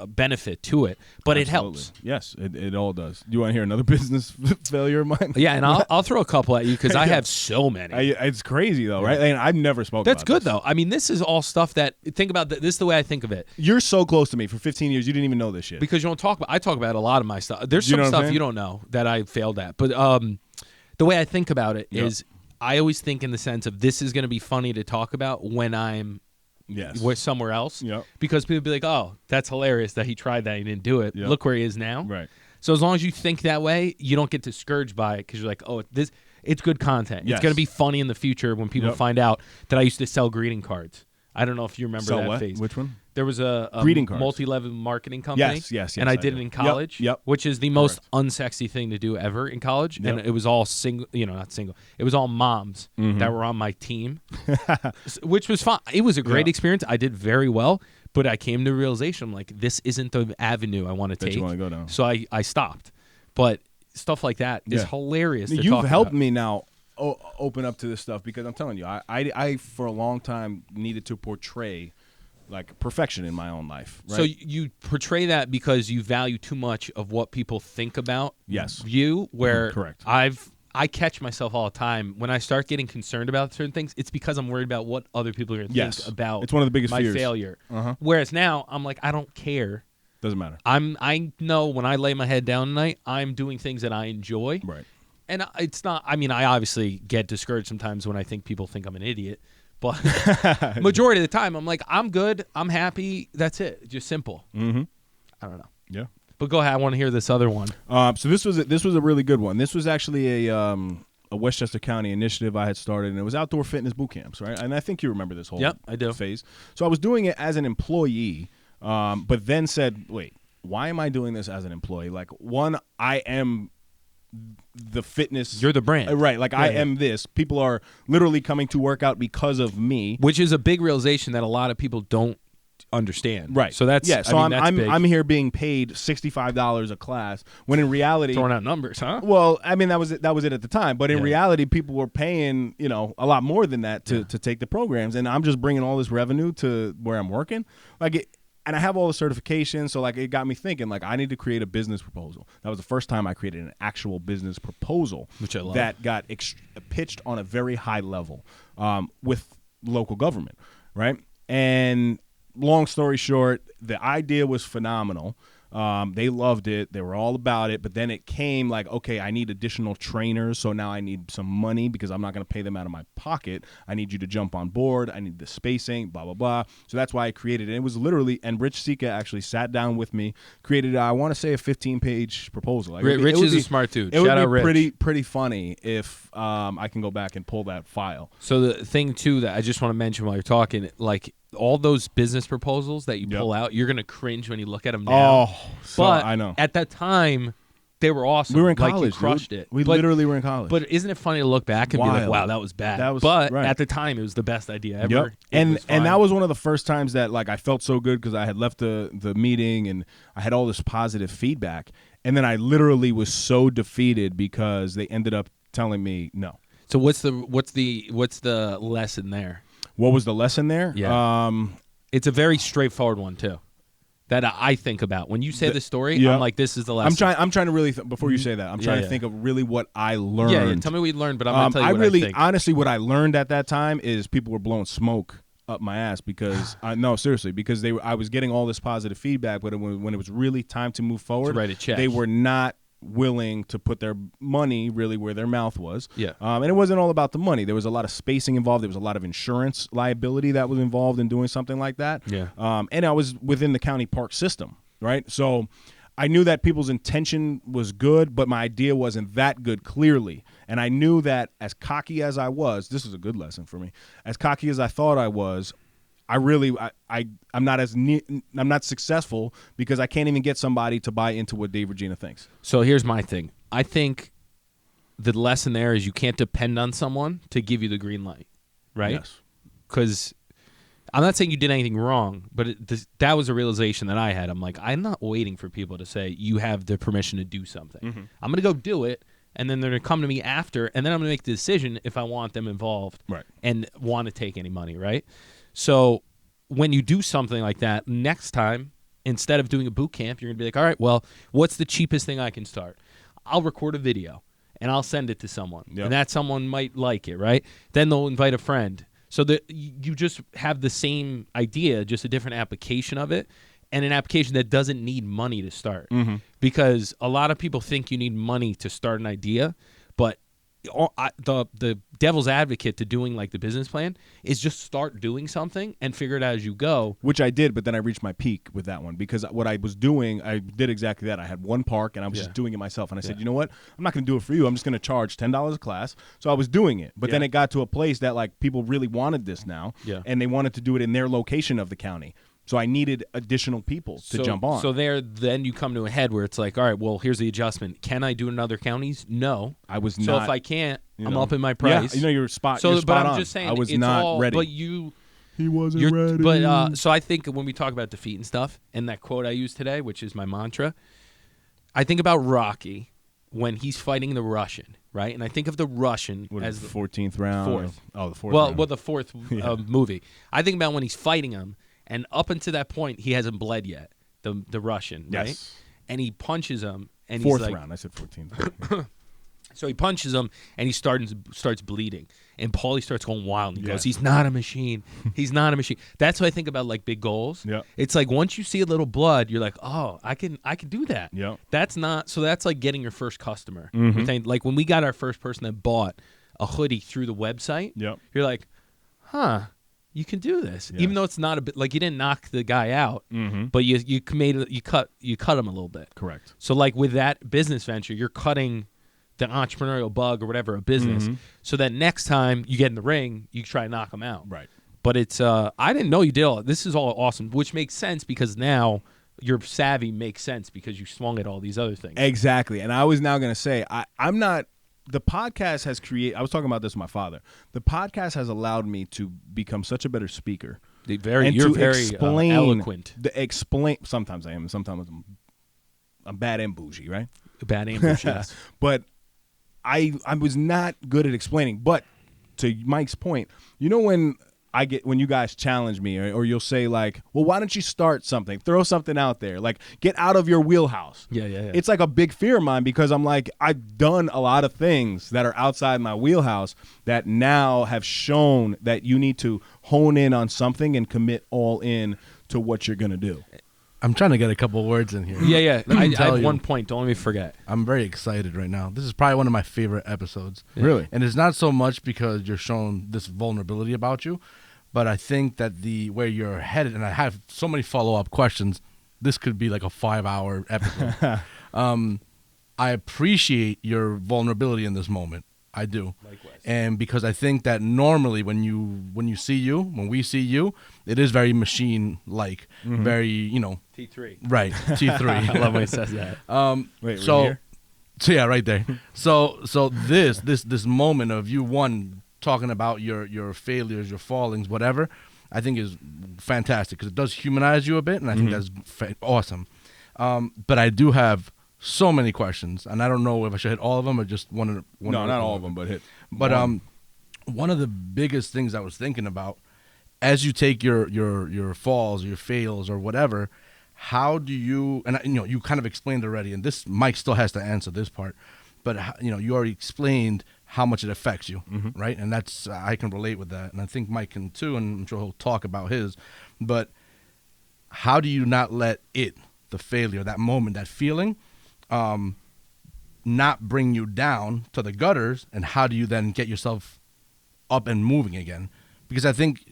benefit to it, but it helps. Yes, it all does. Do you want to hear another business failure of mine? Yeah, and I'll throw a couple at you because I have so many. It's crazy though, right? And I've never spoken. That's about good this. though. I mean, this is all stuff that think about. This is the way I think of it. You're so close to me. For 15 years, you didn't even know this shit. Because you don't talk about. I talk about a lot of my stuff. There's You know some what I'm stuff saying? you don't know that I failed at, but the way I think about it is, I always think in the sense of this is going to be funny to talk about when I'm. With somewhere else, because people be like, "Oh, that's hilarious that he tried that, he didn't do it. Look where he is now." Right. So as long as you think that way, you don't get discouraged by it because you're like, "Oh, it's good content. Yes. It's going to be funny in the future when people find out that I used to sell greeding cards." I don't know if you remember that phase. Which one? There was a greeting cards. multi-level marketing company. Yes. And I did it in college. Yep. Which is the most unsexy thing to do ever in college. And it was all single, not single. It was all moms that were on my team, which was fun. It was a great experience. I did very well, but I came to the realization, I'm like, this isn't the avenue I want to take. You want to go down. So I stopped. But stuff like that is hilarious. to You've talk helped about. me now open up to this stuff, because I'm telling you, I for a long time needed to portray like perfection in my own life. Right? So you portray that because you value too much of what people think about you, where correct. I catch myself all the time when I start getting concerned about certain things. It's because I'm worried about what other people are going to think about. It's one of the biggest my fears. failure. Whereas now I'm like, I don't care. Doesn't matter. I know when I lay my head down at night, I'm doing things that I enjoy. Right. And it's not. I mean, I obviously get discouraged sometimes when I think people think I'm an idiot. But majority of the time, I'm like, I'm good. I'm happy. That's it. Just simple. Mm-hmm. I don't know. Yeah. But go ahead. I want to hear this other one. So this was a really good one. This was actually a Westchester County initiative I had started, and it was outdoor fitness boot camps, right? And I think you remember this whole I do. phase. So I was doing it as an employee, but then said, wait, why am I doing this as an employee? Like, one, I am the fitness. You're the brand. Right. Like, I am this. People are literally coming to work out because of me. Which is a big realization that a lot of people don't understand. Right. So that's So I mean, that's big. I'm here being paid $65 a class when in reality Throwing out numbers, huh? Well, I mean that was it at the time, but in reality people were paying, a lot more than that to take the programs, and I'm just bringing all this revenue to where I'm working. And I have all the certifications, so it got me thinking I need to create a business proposal. That was the first time I created an actual business proposal, which I love. That got pitched on a very high level with local government, right? And long story short, the idea was phenomenal. They loved it. They were all about it. But then it came okay, I need additional trainers. So now I need some money because I'm not going to pay them out of my pocket. I need you to jump on board. I need the spacing, blah, blah, blah. So that's why I created it. It was literally, and Rich Sika actually sat down with me, created, I want to say, a 15-page proposal. Rich is a smart dude. It Shout out would be Rich. pretty funny if I can go back and pull that file. So the thing, too, that I just want to mention while you're talking, all those business proposals that you pull out, you're going to cringe when you look at them now. Oh, but I know. At that time, they were awesome. We were in college. You crushed dude. it. We literally were in college. But isn't it funny to look back and be like, wow, that was bad. But at the time, it was the best idea ever. Yep. And that was one of the first times that I felt so good because I had left the meeting and I had all this positive feedback. And then I literally was so defeated because they ended up telling me no. So what's the lesson there? What was the lesson there? Yeah. It's a very straightforward one too, that I think about when you say the story. I'm like, this is the lesson. I'm trying to really before you say that. I'm trying to think of really what I learned. Yeah. Tell me what you learned, but I'm gonna tell you what I think. Honestly, what I learned at that time is people were blowing smoke up my ass because seriously, because I was getting all this positive feedback, but when it was really time to move forward, to write a check, they were not willing to put their money really where their mouth was. Yeah. And it wasn't all about the money. There was a lot of spacing involved. There was a lot of insurance liability that was involved in doing something like that. Yeah. And I was within the county park system, right? So I knew that people's intention was good, but my idea wasn't that good, clearly. And I knew that as cocky as I was, this is a good lesson for me, as cocky as I thought I was, I'm not successful because I can't even get somebody to buy into what Dave Regina thinks. So here's my thing. I think the lesson there is you can't depend on someone to give you the green light, right? Yes. Because I'm not saying you did anything wrong, but that was a realization that I had. I'm like, I'm not waiting for people to say you have the permission to do something. Mm-hmm. I'm going to go do it, and then they're going to come to me after, and then I'm going to make the decision if I want them involved and want to take any money, right? So when you do something like that, next time, instead of doing a boot camp, you're going to be like, all right, well, what's the cheapest thing I can start? I'll record a video, and I'll send it to someone. Yep. And that someone might like it, right? Then they'll invite a friend. So that you just have the same idea, just a different application of it, and an application that doesn't need money to start. Mm-hmm. Because a lot of people think you need money to start an idea, but the devil's advocate to doing the business plan is just start doing something and figure it out as you go. Which I did, but then I reached my peak with that one because what I was doing, I did exactly that. I had one park and I was just doing it myself. And I said, you know what? I'm not going to do it for you. I'm just going to charge $10 a class. So I was doing it. But then it got to a place that people really wanted this now. Yeah. And they wanted to do it in their location of the county. So I needed additional people to jump on. So then you come to a head where it's like, all right, well, here's the adjustment. Can I do in other counties? No. I was not. So if I can't, I'm up in my price. Yeah, you're spot but I'm on. just saying, I was it's not all, ready. But he wasn't ready. But so I think when we talk about defeat and stuff, and that quote I used today, which is my mantra, I think about Rocky when he's fighting the Russian, right? And I think of the Russian as the 14th round. Fourth. The fourth round. Well, the fourth movie. I think about when he's fighting him. And up until that point, he hasn't bled yet, the Russian, right? Yes. And he punches him. And fourth he's round. I said 14th. So he punches him, and he starts bleeding. And Paulie starts going wild. And he goes, he's not a machine. He's not a machine. That's what I think about big goals. Yeah. It's once you see a little blood, you're like, oh, I can do that. Yeah. That's getting your first customer. Mm-hmm. When we got our first person that bought a hoodie through the website, you're like, you can do this, Yes. even though it's not a bit like you didn't knock the guy out, but you cut him a little bit. Correct. So like with that business venture, you're cutting the entrepreneurial bug or whatever, a business, so that next time you get in the ring, you try to knock him out. Right. But it's I didn't know you did all this is all awesome, which makes sense because now your savvy makes sense because you swung at all these other things. Exactly. And I was now going to say, I'm not, the podcast has I was talking about this with my father. The podcast has allowed me to become such a better speaker. You're very eloquent. Sometimes I am, and sometimes I'm bad and bougie, right? Bad English, yes. But I was not good at explaining. But to Mike's point, you know when you guys challenge me or you'll say like, well, why don't you start something? Throw something out there. Like get out of your wheelhouse. Yeah. It's like a big fear of mine because I'm like, I've done a lot of things that are outside my wheelhouse that now have shown that you need to hone in on something and commit all in to what you're going to do. I'm trying to get a couple words in here. Yeah. I tell have you. one point. Don't let me forget. I'm very excited right now. This is probably one of my favorite episodes. Really? And it's not so much because you're showing this vulnerability about you, but I think that where you're headed, and I have so many follow-up questions, this could be like a 5-hour episode. I appreciate your vulnerability in this moment. I do. Likewise. And because I think that normally when we see you, it is very machine-like, very, T3. right, T3. I love when he says that. Wait, so, here? so yeah, right there. So this moment of you talking about your failures, your fallings, whatever, I think is fantastic because it does humanize you a bit, and I think that's awesome. But I do have so many questions, and I don't know if I should hit all of them or just one. No, not all of them, but hit. But one of the biggest things I was thinking about, as you take your falls, your fails, or whatever, how do you? And you kind of explained already, and this Mike still has to answer this part, but you already explained how much it affects you, right? And that's I can relate with that, and I think Mike can too, and I'm sure he'll talk about his. But how do you not let the failure, that moment, that feeling, not bring you down to the gutters, and how do you then get yourself up and moving again? Because I think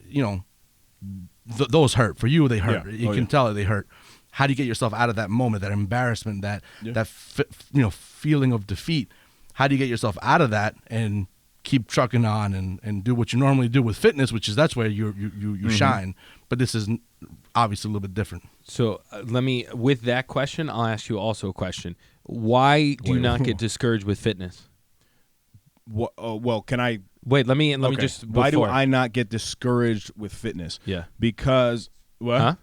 those hurt for you. They hurt. Yeah. You can tell that they hurt. How do you get yourself out of that moment, that embarrassment, that feeling of defeat? How do you get yourself out of that and keep trucking on and do what you normally do with fitness, which is that's where you shine. But this is obviously a little bit different. So with that question, I'll ask you also a question. Why do you not get discouraged with fitness? Well, can I? Wait, let me just. Why do I not get discouraged with fitness? Yeah. Because what? Huh?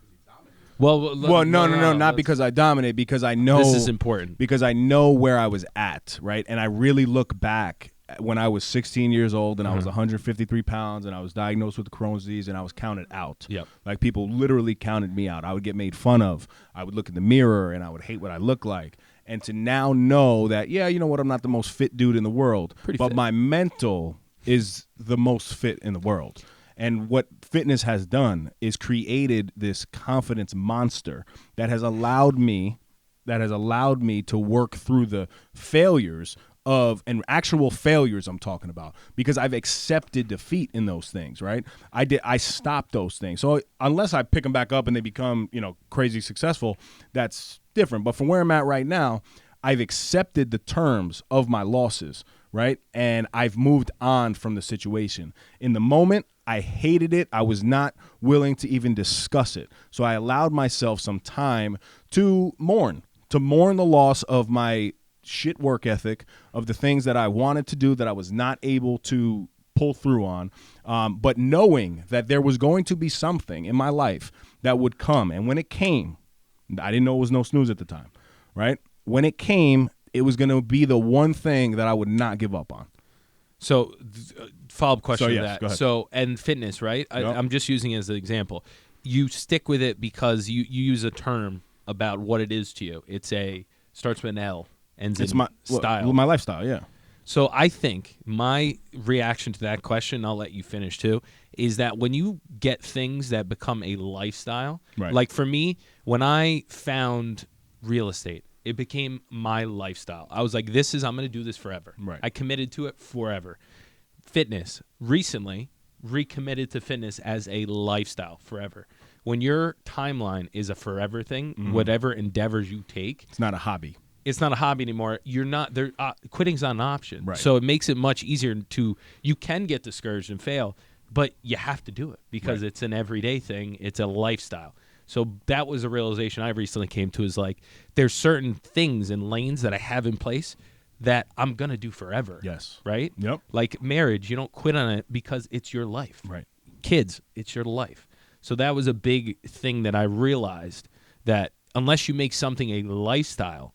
Well, no, not because I dominate. Because I know this is important. Because I know where I was at, right? And I really look back when I was 16 years old and I was 153 pounds and I was diagnosed with Crohn's disease and I was counted out. Yep. Like people literally counted me out. I would get made fun of. I would look in the mirror and I would hate what I look like. And to now know that, yeah, you know what, I'm not the most fit dude in the world, but fit. My mental is the most fit in the world. And what fitness has done is created this confidence monster that has allowed me to work through the failures and actual failures I'm talking about, because I've accepted defeat in those things, right? I stopped those things. So unless I pick them back up and they become, crazy successful, that's different. But from where I'm at right now, I've accepted the terms of my losses, right? And I've moved on from the situation. In the moment, I hated it. I was not willing to even discuss it. So I allowed myself some time to mourn the loss of my shit work ethic, of the things that I wanted to do that I was not able to pull through on, but knowing that there was going to be something in my life that would come. And when it came, I didn't know it was No Snooze at the time, right? When it came, it was going to be the one thing that I would not give up on. So, follow-up question to yes, that. go ahead. So, and fitness, right? Yep. I'm just using it as an example. You stick with it because you use a term about what it is to you. Starts with an L, ends in style. My lifestyle, yeah. So I think my reaction to that question, I'll let you finish too, is that when you get things that become a lifestyle, right. Like for me, when I found real estate, it became my lifestyle. I was like, I'm going to do this forever. Right. I committed to it forever. Fitness, recently, recommitted to fitness as a lifestyle forever. When your timeline is a forever thing, whatever endeavors you take, it's not a hobby. It's not a hobby anymore. You're not there. Quitting's not an option. Right. So it makes it much easier to. You can get discouraged and fail, but you have to do it because it's an everyday thing. It's a lifestyle. So that was a realization I recently came to. Is like there's certain things and lanes that I have in place that I'm gonna do forever. Yes. Right. Yep. Like marriage, you don't quit on it because it's your life. Right. Kids, it's your life. So that was a big thing that I realized that unless you make something a lifestyle,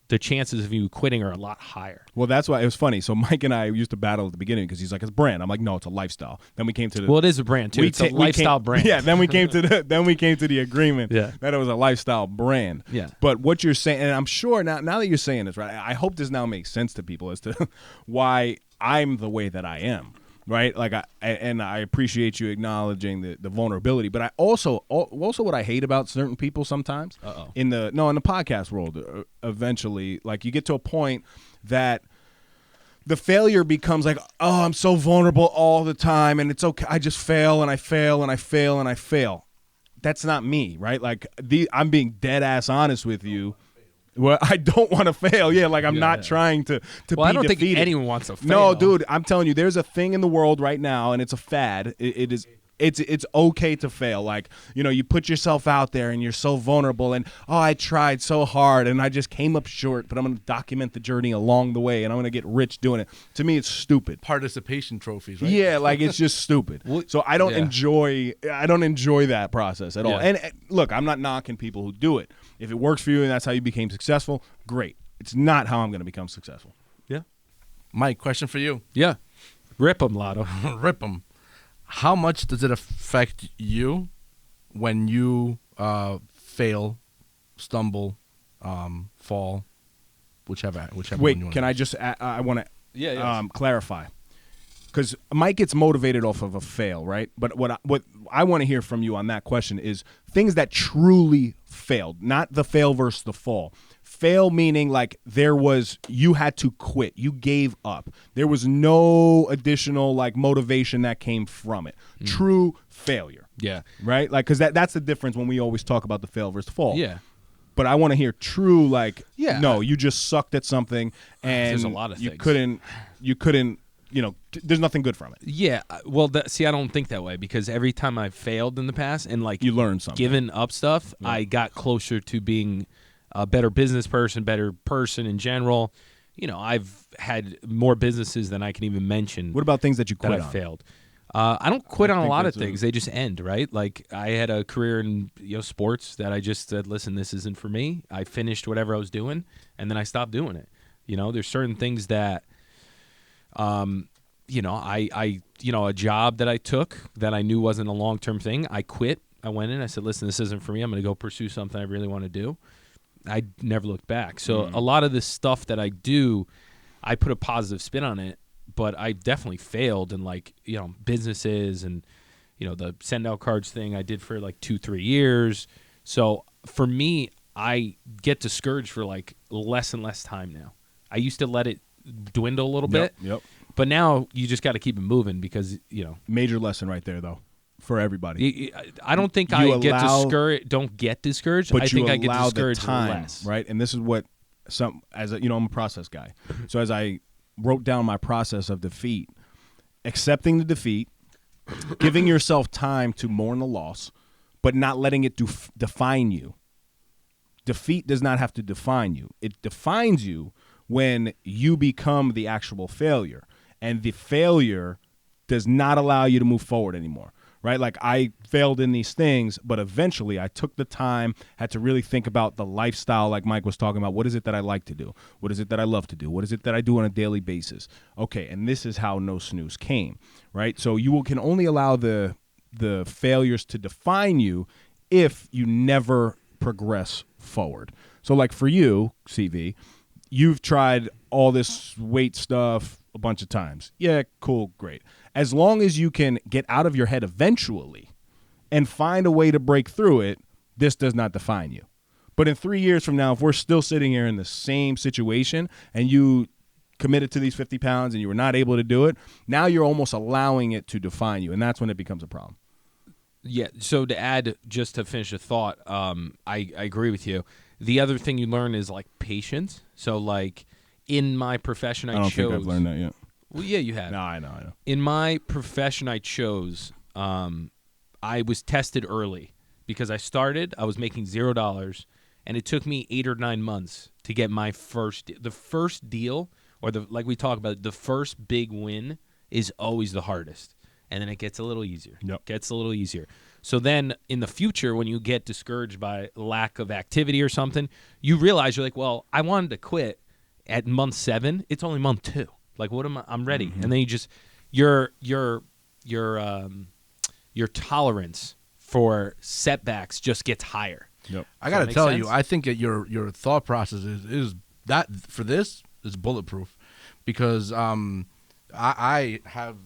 the chances of you quitting are a lot higher. Well, that's why it was funny. So Mike and I used to battle at the beginning because he's like, it's a brand. I'm like, no, it's a lifestyle. Then we came to the Well, it is a brand too. It's a lifestyle brand. Yeah, then we came to the agreement that it was a lifestyle brand. Yeah. But what you're saying, and I'm sure now that you're saying this, right, I hope this now makes sense to people as to why I'm the way that I am. Right, like I appreciate you acknowledging the vulnerability, but I also what I hate about certain people sometimes in the podcast world, eventually, like you get to a point that the failure becomes like, oh, I'm so vulnerable all the time, and it's okay. I just fail and I fail and I fail and I fail. That's not me, right? Like I'm being dead ass honest with you. Well, I don't want to fail. Yeah, like I'm not trying to well, be I don't defeated. think anyone wants to fail. No, dude, I'm telling you, there's a thing in the world right now, and it's a fad. It's okay to fail. Like, you put yourself out there, and you're so vulnerable, and I tried so hard, and I just came up short, but I'm going to document the journey along the way, and I'm going to get rich doing it. To me, it's stupid. Participation trophies, right? Yeah, like it's just stupid. So I don't enjoy that process at all. And look, I'm not knocking people who do it. If it works for you and that's how you became successful, great. It's not how I'm going to become successful. Yeah. Mike, question for you. Yeah. Rip them, Lotto. Rip them. How much does it affect you when you fail, stumble, fall, whichever Wait, one you want? can I just I want to clarify. Because Mike gets motivated off of a fail, right? But what I want to hear from you on that question is things that truly failed, not the fail versus the fall. Fail meaning like you had to quit. You gave up. There was no additional like motivation that came from it. True failure. Yeah. Right? Like, because that's the difference when we always talk about the fail versus the fall. Yeah. But I want to hear true, like, no, you just sucked at something and there's a lot of you things. couldn't, there's nothing good from it. Yeah. Well, see, I don't think that way because every time I failed in the past and like You learn something. Given up stuff, I got closer to being a better business person, better person in general. I've had more businesses than I can even mention. What about things that you quit that on? I failed? I don't quit on a lot of that's things. They just end, right? Like I had a career in sports that I just said, listen, this isn't for me. I finished whatever I was doing, and then I stopped doing it. There's certain things that, a job that I took that I knew wasn't a long-term thing. I quit. I went in. I said, listen, this isn't for me. I'm going to go pursue something I really want to do. I never looked back. So a lot of this stuff that I do, I put a positive spin on it. But I definitely failed in businesses and, the send out cards thing I did for like 2-3 years. So for me, I get discouraged for like less and less time now. I used to let it dwindle a little bit. Yep. But now you just got to keep it moving because, Major lesson right there, though, for everybody. I don't think I get discouraged. Don't get discouraged. But I think I get allow discouraged the time, less. right? And this is what I'm a process guy. So as I wrote down my process of defeat, accepting the defeat, giving yourself time to mourn the loss, but not letting it define you. Defeat does not have to define you. It defines you when you become the actual failure, and the failure does not allow you to move forward anymore. Right? Like I failed in these things, but eventually I took the time, had to really think about the lifestyle like Mike was talking about. What is it that I like to do? What is it that I love to do? What is it that I do on a daily basis? Okay, and this is how No Snooze came, right? So you can only allow the failures to define you if you never progress forward. So like for you, CV, you've tried all this weight stuff a bunch of times. Yeah, cool, great. As long as you can get out of your head eventually and find a way to break through it, this does not define you. But in 3 years from now, if we're still sitting here in the same situation and you committed to these 50 pounds and you were not able to do it, now you're almost allowing it to define you, and that's when it becomes a problem. Yeah, so to add, just to finish a thought, I agree with you. The other thing you learn is, like, patience. So, like, in my profession, I don't chose... think I've learned that yet. Well, yeah, you have. No, I know. In my profession, I chose, I was tested early because I was making $0, and it took me 8 or 9 months to get the first deal, or like we talk about, the first big win is always the hardest. And then it gets a little easier. Yep. Gets a little easier. So then in the future, when you get discouraged by lack of activity or something, you realize you're like, well, I wanted to quit at month 7. It's only month 2. Like, what am I? I'm ready. Mm-hmm. And then you just your tolerance for setbacks just gets higher. Yep. I got to make tell sense? you, I think that your thought process is that for this is bulletproof, because I have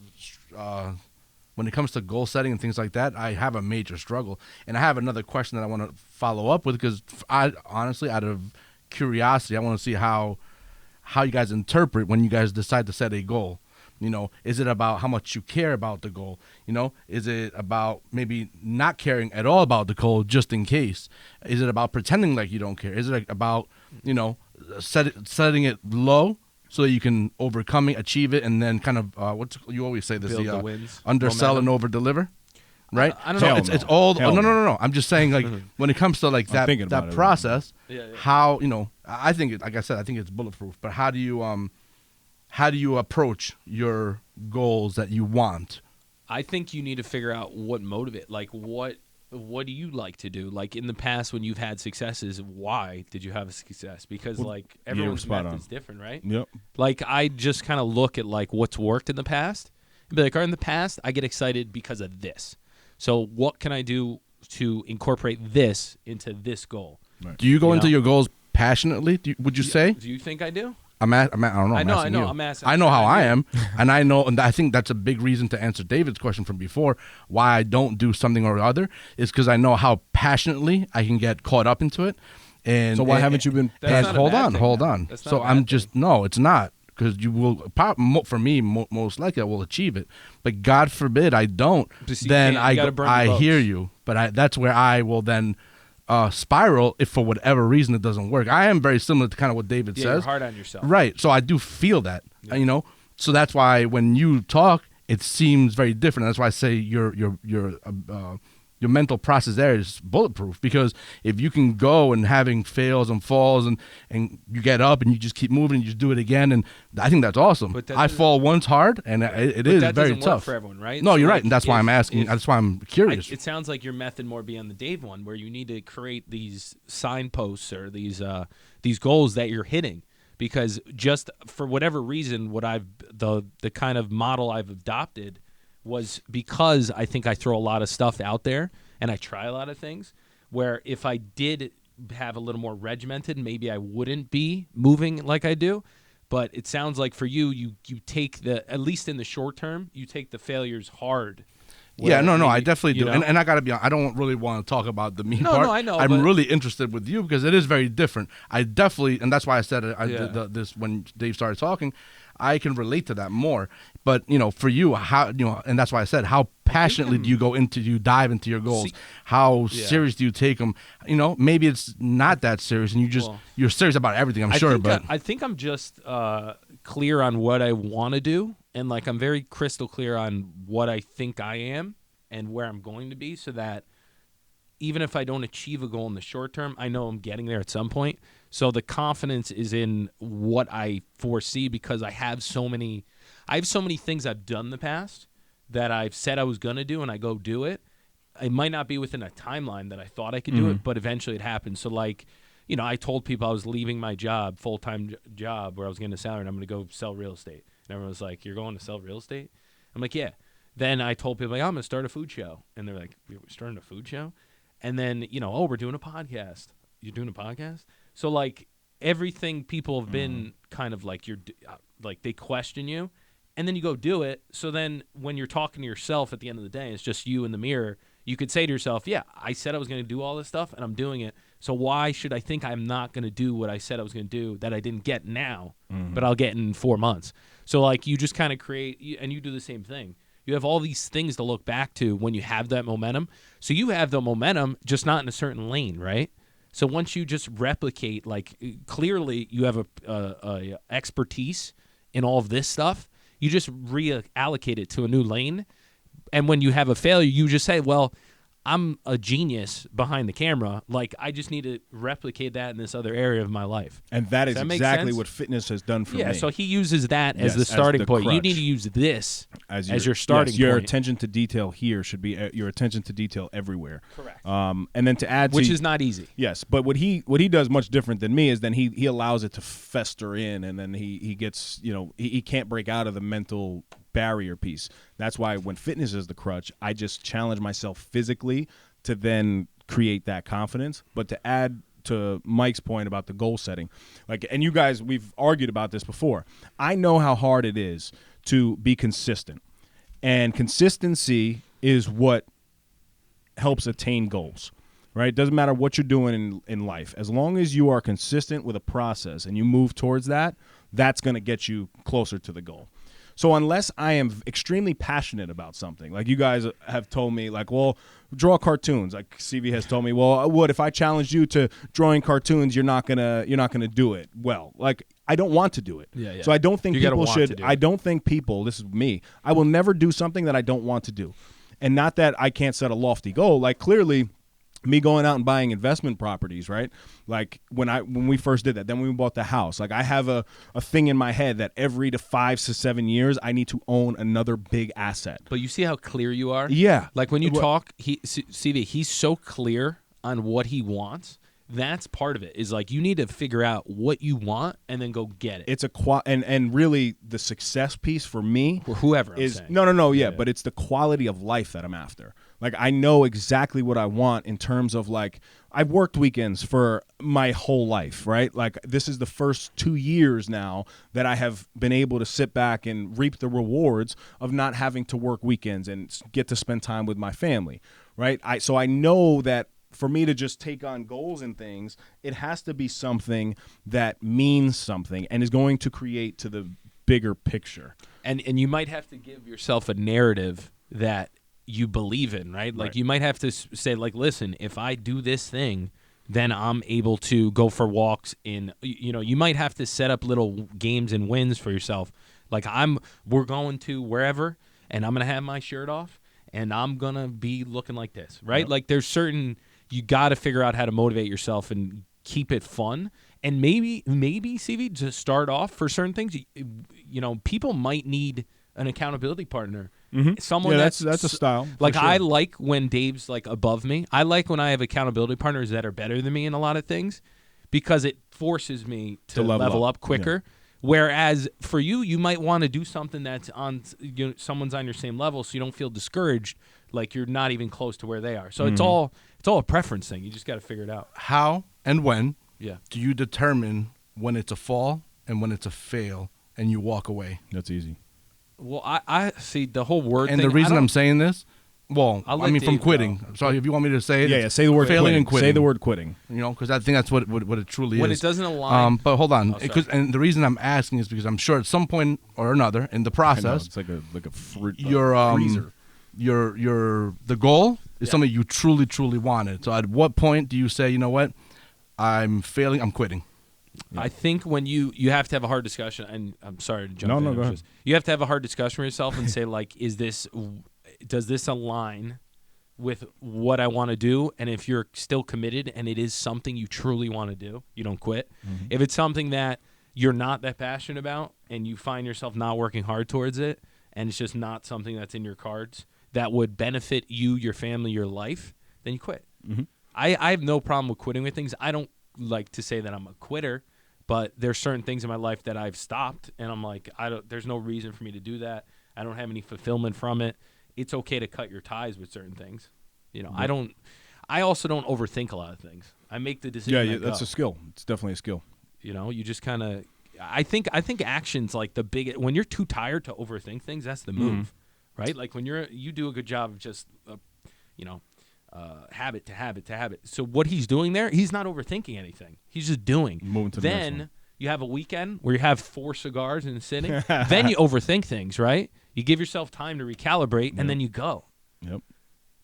when it comes to goal setting and things like that, I have a major struggle. And I have another question that I want to follow up with, because I honestly, out of curiosity, I want to see how you guys interpret when you guys decide to set a goal. You know, is it about how much you care about the goal? You know, is it about maybe not caring at all about the goal just in case? Is it about pretending like you don't care? Is it about, you know, setting it low so that you can overcome it, achieve it, and then kind of what you always say, this Build the wins, undersell and over deliver, right? I don't so know. it's all Hell no. I'm just saying, like, when it comes to like that process, how, you know, I think like I said, I think it's bulletproof. But how do you approach your goals that you want? I think you need to figure out what motivate. Like, what do you like to do? Like, in the past when you've had successes, why did you have a success? Because, like, everyone's method is different, right? Yep. Like, I just kind of look at, like, what's worked in the past and be like, all right, in the past, I get excited because of this. So what can I do to incorporate this into this goal? Right. Do you go into your goals passionately? Would you say? Do you think I do? I don't know. I know. You. I'm asking. I know how I am, and I think that's a big reason to answer David's question from before. Why I don't do something or other is because I know how passionately I can get caught up into it. And so why haven't you been? Hold on. So I'm just no, it's not, because you will. For me, most likely I will achieve it. But God forbid I don't. Then I hear you. But that's where I will then spiral if for whatever reason it doesn't work. I am very similar to kind of what David says. You're hard on yourself. Right. So I do feel that, you know. So that's why when you talk, it seems very different. That's why I say your mental process there is bulletproof, because if you can go and having fails and falls and you get up and you just keep moving and you just do it again, and I think that's awesome. But I fall once hard, and it is very tough for everyone, right? No, so you're like, right, and that's why I'm asking. That's why I'm curious. It sounds like your method more be on the Dave one, where you need to create these signposts or these goals that you're hitting, because just for whatever reason, the kind of model I've adopted was because I think I throw a lot of stuff out there and I try a lot of things, where if I did have a little more regimented, maybe I wouldn't be moving like I do. But it sounds like for you take at least in the short term, you take the failures hard. Yeah, no, I definitely do. And I got to be honest, I don't really want to talk about the me part. No, I know. I'm really interested with you because it is very different. I definitely, and that's why I said this when Dave started talking, I can relate to that more. But, you know, for you, how, you know, and that's why I said, how passionately do you dive into your goals? How serious do you take them? You know, maybe it's not that serious and you're serious about everything, I'm sure. I think I'm just clear on what I want to do. And, like, I'm very crystal clear on what I think I am and where I'm going to be, so that even if I don't achieve a goal in the short term, I know I'm getting there at some point. So the confidence is in what I foresee, because I have so many things I've done in the past that I've said I was going to do, and I go do it. It might not be within a timeline that I thought I could do it, but eventually it happens. So, like, you know, I told people I was leaving my job, full-time job, where I was getting a salary, and I'm going to go sell real estate. And everyone was like, "You're going to sell real estate?" I'm like, "Yeah." Then I told people, like, "I'm going to start a food show." And they're like, "We're starting a food show?" And then, you know, "Oh, we're doing a podcast." "You're doing a podcast?" So, like, everything people have been kind of like, like, they question you, and then you go do it. So then when you're talking to yourself at the end of the day, it's just you in the mirror, you could say to yourself, "Yeah, I said I was going to do all this stuff, and I'm doing it. So why should I think I'm not going to do what I said I was going to do that I didn't get now, but I'll get in 4 months? So like you just kind of create, and you do the same thing. You have all these things to look back to when you have that momentum. So you have the momentum, just not in a certain lane, right? So once you just replicate, like clearly you have a expertise in all of this stuff, you just reallocate it to a new lane. And when you have a failure, you just say, well, I'm a genius behind the camera. Like, I just need to replicate that in this other area of my life. And that is Does that make exactly sense? what fitness has done for me. Yeah, so he uses that as Yes, the starting the point. You crutch. need to use this as your yes, starting your point. attention to detail here should be your attention to detail everywhere. Correct. And then to add to, Which is not easy. Yes, but what he does much different than me is then he allows it to fester in, and then he gets, he can't break out of the mental barrier piece. That's why when fitness is the crutch, I just challenge myself physically to then create that confidence. But to add to Mike's point about the goal setting, and you guys, we've argued about this before. I know how hard it is to be consistent, and consistency is what helps attain goals. Right? It doesn't matter what you're doing in life. As long as you are consistent with a process and you move towards that, that's going to get you closer to the goal. So unless I am extremely passionate about something, like you guys have told me, well, draw cartoons. Like CV has told me, well, what if I challenged you to drawing cartoons? You're not gonna do it. Well, I don't want to do it. Yeah. So I don't think people should. I don't think people. This is me. I will never do something that I don't want to do, and not that I can't set a lofty goal. Like clearly, me going out and buying investment properties, right? Like when we first did that, then when we bought the house, I have a thing in my head that every 5 to 7 years I need to own another big asset. But you see how clear you are? Yeah. Like when you talk, CV, he's so clear on what he wants. That's part of it. Is like you need to figure out what you want and then go get it. It's and really the success piece for me, or whoever is I'm saying. no, but it's the quality of life that I'm after. I know exactly what I want in terms of I've worked weekends for my whole life, right? This is the first 2 years now that I have been able to sit back and reap the rewards of not having to work weekends and get to spend time with my family, right? So I know that for me to just take on goals and things, it has to be something that means something and is going to create to the bigger picture. And you might have to give yourself a narrative that you believe in, right? Like you might have to say, listen, if I do this thing, then I'm able to go for walks in, you might have to set up little games and wins for yourself. We're going to wherever, and I'm going to have my shirt off, and I'm going to be looking like this, right? Yep. There's certain, you got to figure out how to motivate yourself and keep it fun. And maybe CV, to start off for certain things, people might need an accountability partner. Mm-hmm. Someone that's a style. Sure. I like when Dave's above me. I like when I have accountability partners that are better than me in a lot of things, because it forces me to level up quicker. Yeah. Whereas for you, you might want to do something that's on someone's on your same level, so you don't feel discouraged, like you're not even close to where they are. So it's all a preference thing. You just got to figure it out. How and when do you determine when it's a fall and when it's a fail and you walk away? That's easy. Well, I see the whole word and thing. The reason I'm saying this, from Dave quitting. go. So if you want me to say it, yeah, say the word failing quitting. and quitting. Say the word quitting. Because I think that's what it truly when is. When it doesn't align. But hold on, and the reason I'm asking is because I'm sure at some point or another in the process, it's like a fruit. Freezer. The goal is something you truly wanted. So at what point do you say, you know what, I'm failing, I'm quitting? Yeah. I think when you have to have a hard discussion, and I'm sorry to jump in. No, go ahead. You have to have a hard discussion with yourself and say, does this align with what I want to do? And if you're still committed and it is something you truly want to do, you don't quit. Mm-hmm. If it's something that you're not that passionate about and you find yourself not working hard towards it, and it's just not something that's in your cards that would benefit you, your family, your life, then you quit. Mm-hmm. I have no problem with quitting with things. I don't like to say that I'm a quitter, but there's certain things in my life that I've stopped, and I'm like, there's no reason for me to do that. I don't have any fulfillment from it. It's okay to cut your ties with certain things. Mm-hmm. I also don't overthink a lot of things. I make the decision. Yeah, that's a skill. It's definitely a skill. You just kind of, I think action's like the big, when you're too tired to overthink things, that's the move, right? Like when you do a good job of just, habit to habit to habit. So what he's doing there, he's not overthinking anything. He's just doing. Moving to the next Then one. you have a weekend where you have 4 cigars in a sitting. Then you overthink things, right? You give yourself time to recalibrate, and then you go. Yep.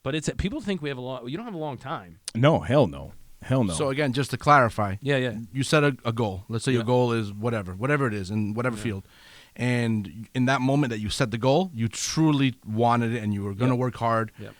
But people think we have a long. You don't have a long time. No, hell no. Hell no. So again, just to clarify, Yeah. you set a goal. Let's say your goal is whatever it is in whatever field. And in that moment that you set the goal, you truly wanted it and you were going to work hard. Yep.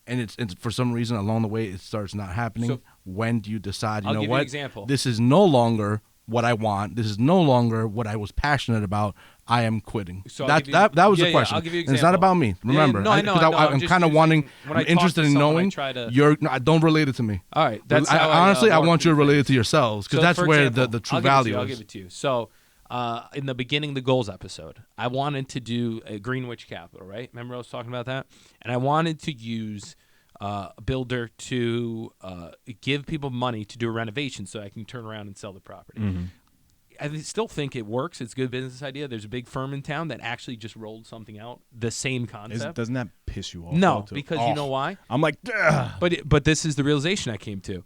And it's for some reason along the way it starts not happening. So- when do you decide, I'll know give you what? an example. This is no longer what I want. This is no longer what I was passionate about. I am quitting. So I'll that give you- that was yeah, the yeah, question. I'll give you an And it's not example. about me. Remember, no, I know. I'm just kind of using- wanting. when I I'm talk interested to in someone, I knowing try to- I don't relate it to me. All right. That's how honestly, I work want you to through relate it things. to yourselves because So, that's for where example, the true I'll give it to value you, I'll is. give it to you. So, in the beginning, the goals episode, I wanted to do a Greenwich Capital, right? Remember I was talking about that? And I wanted to use a builder to give people money to do a renovation so I can turn around and sell the property. I still think it works. It's a good business idea. There's a big firm in town that actually just rolled something out, the same concept. Doesn't that piss you off? No, though, too? because you know why? I'm like, "Ugh." But this is the realization I came to.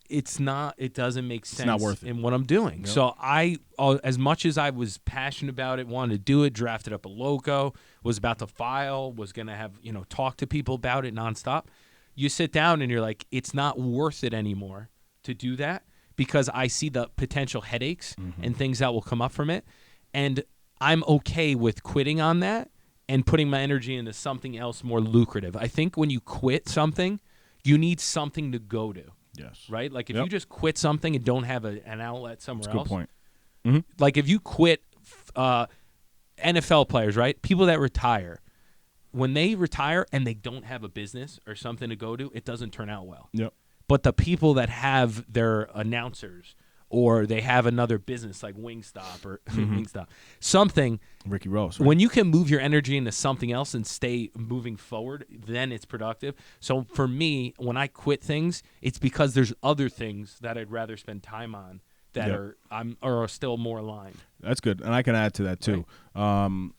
It's not. It doesn't make sense not worth it. in what I'm doing. So as much as I was passionate about it, wanted to do it, drafted up a logo, was about to file, was gonna have talk to people about it nonstop. You sit down and you're like, it's not worth it anymore to do that because I see the potential headaches and things that will come up from it, and I'm okay with quitting on that and putting my energy into something else more lucrative. I think when you quit something, you need something to go to. Yes. Right? Like if you just quit something and don't have an outlet somewhere That's a else. good point. Like if you quit NFL players, right? People that retire, when they retire and they don't have a business or something to go to, it doesn't turn out well. Yep. But the people that have their announcers or they have another business like Wingstop or Wingstop, something, Ricky Rose. Right? when you can move your energy into something else and stay moving forward, then it's productive. So for me, when I quit things, it's because there's other things that I'd rather spend time on that are still more aligned. That's good, and I can add to that too. Right.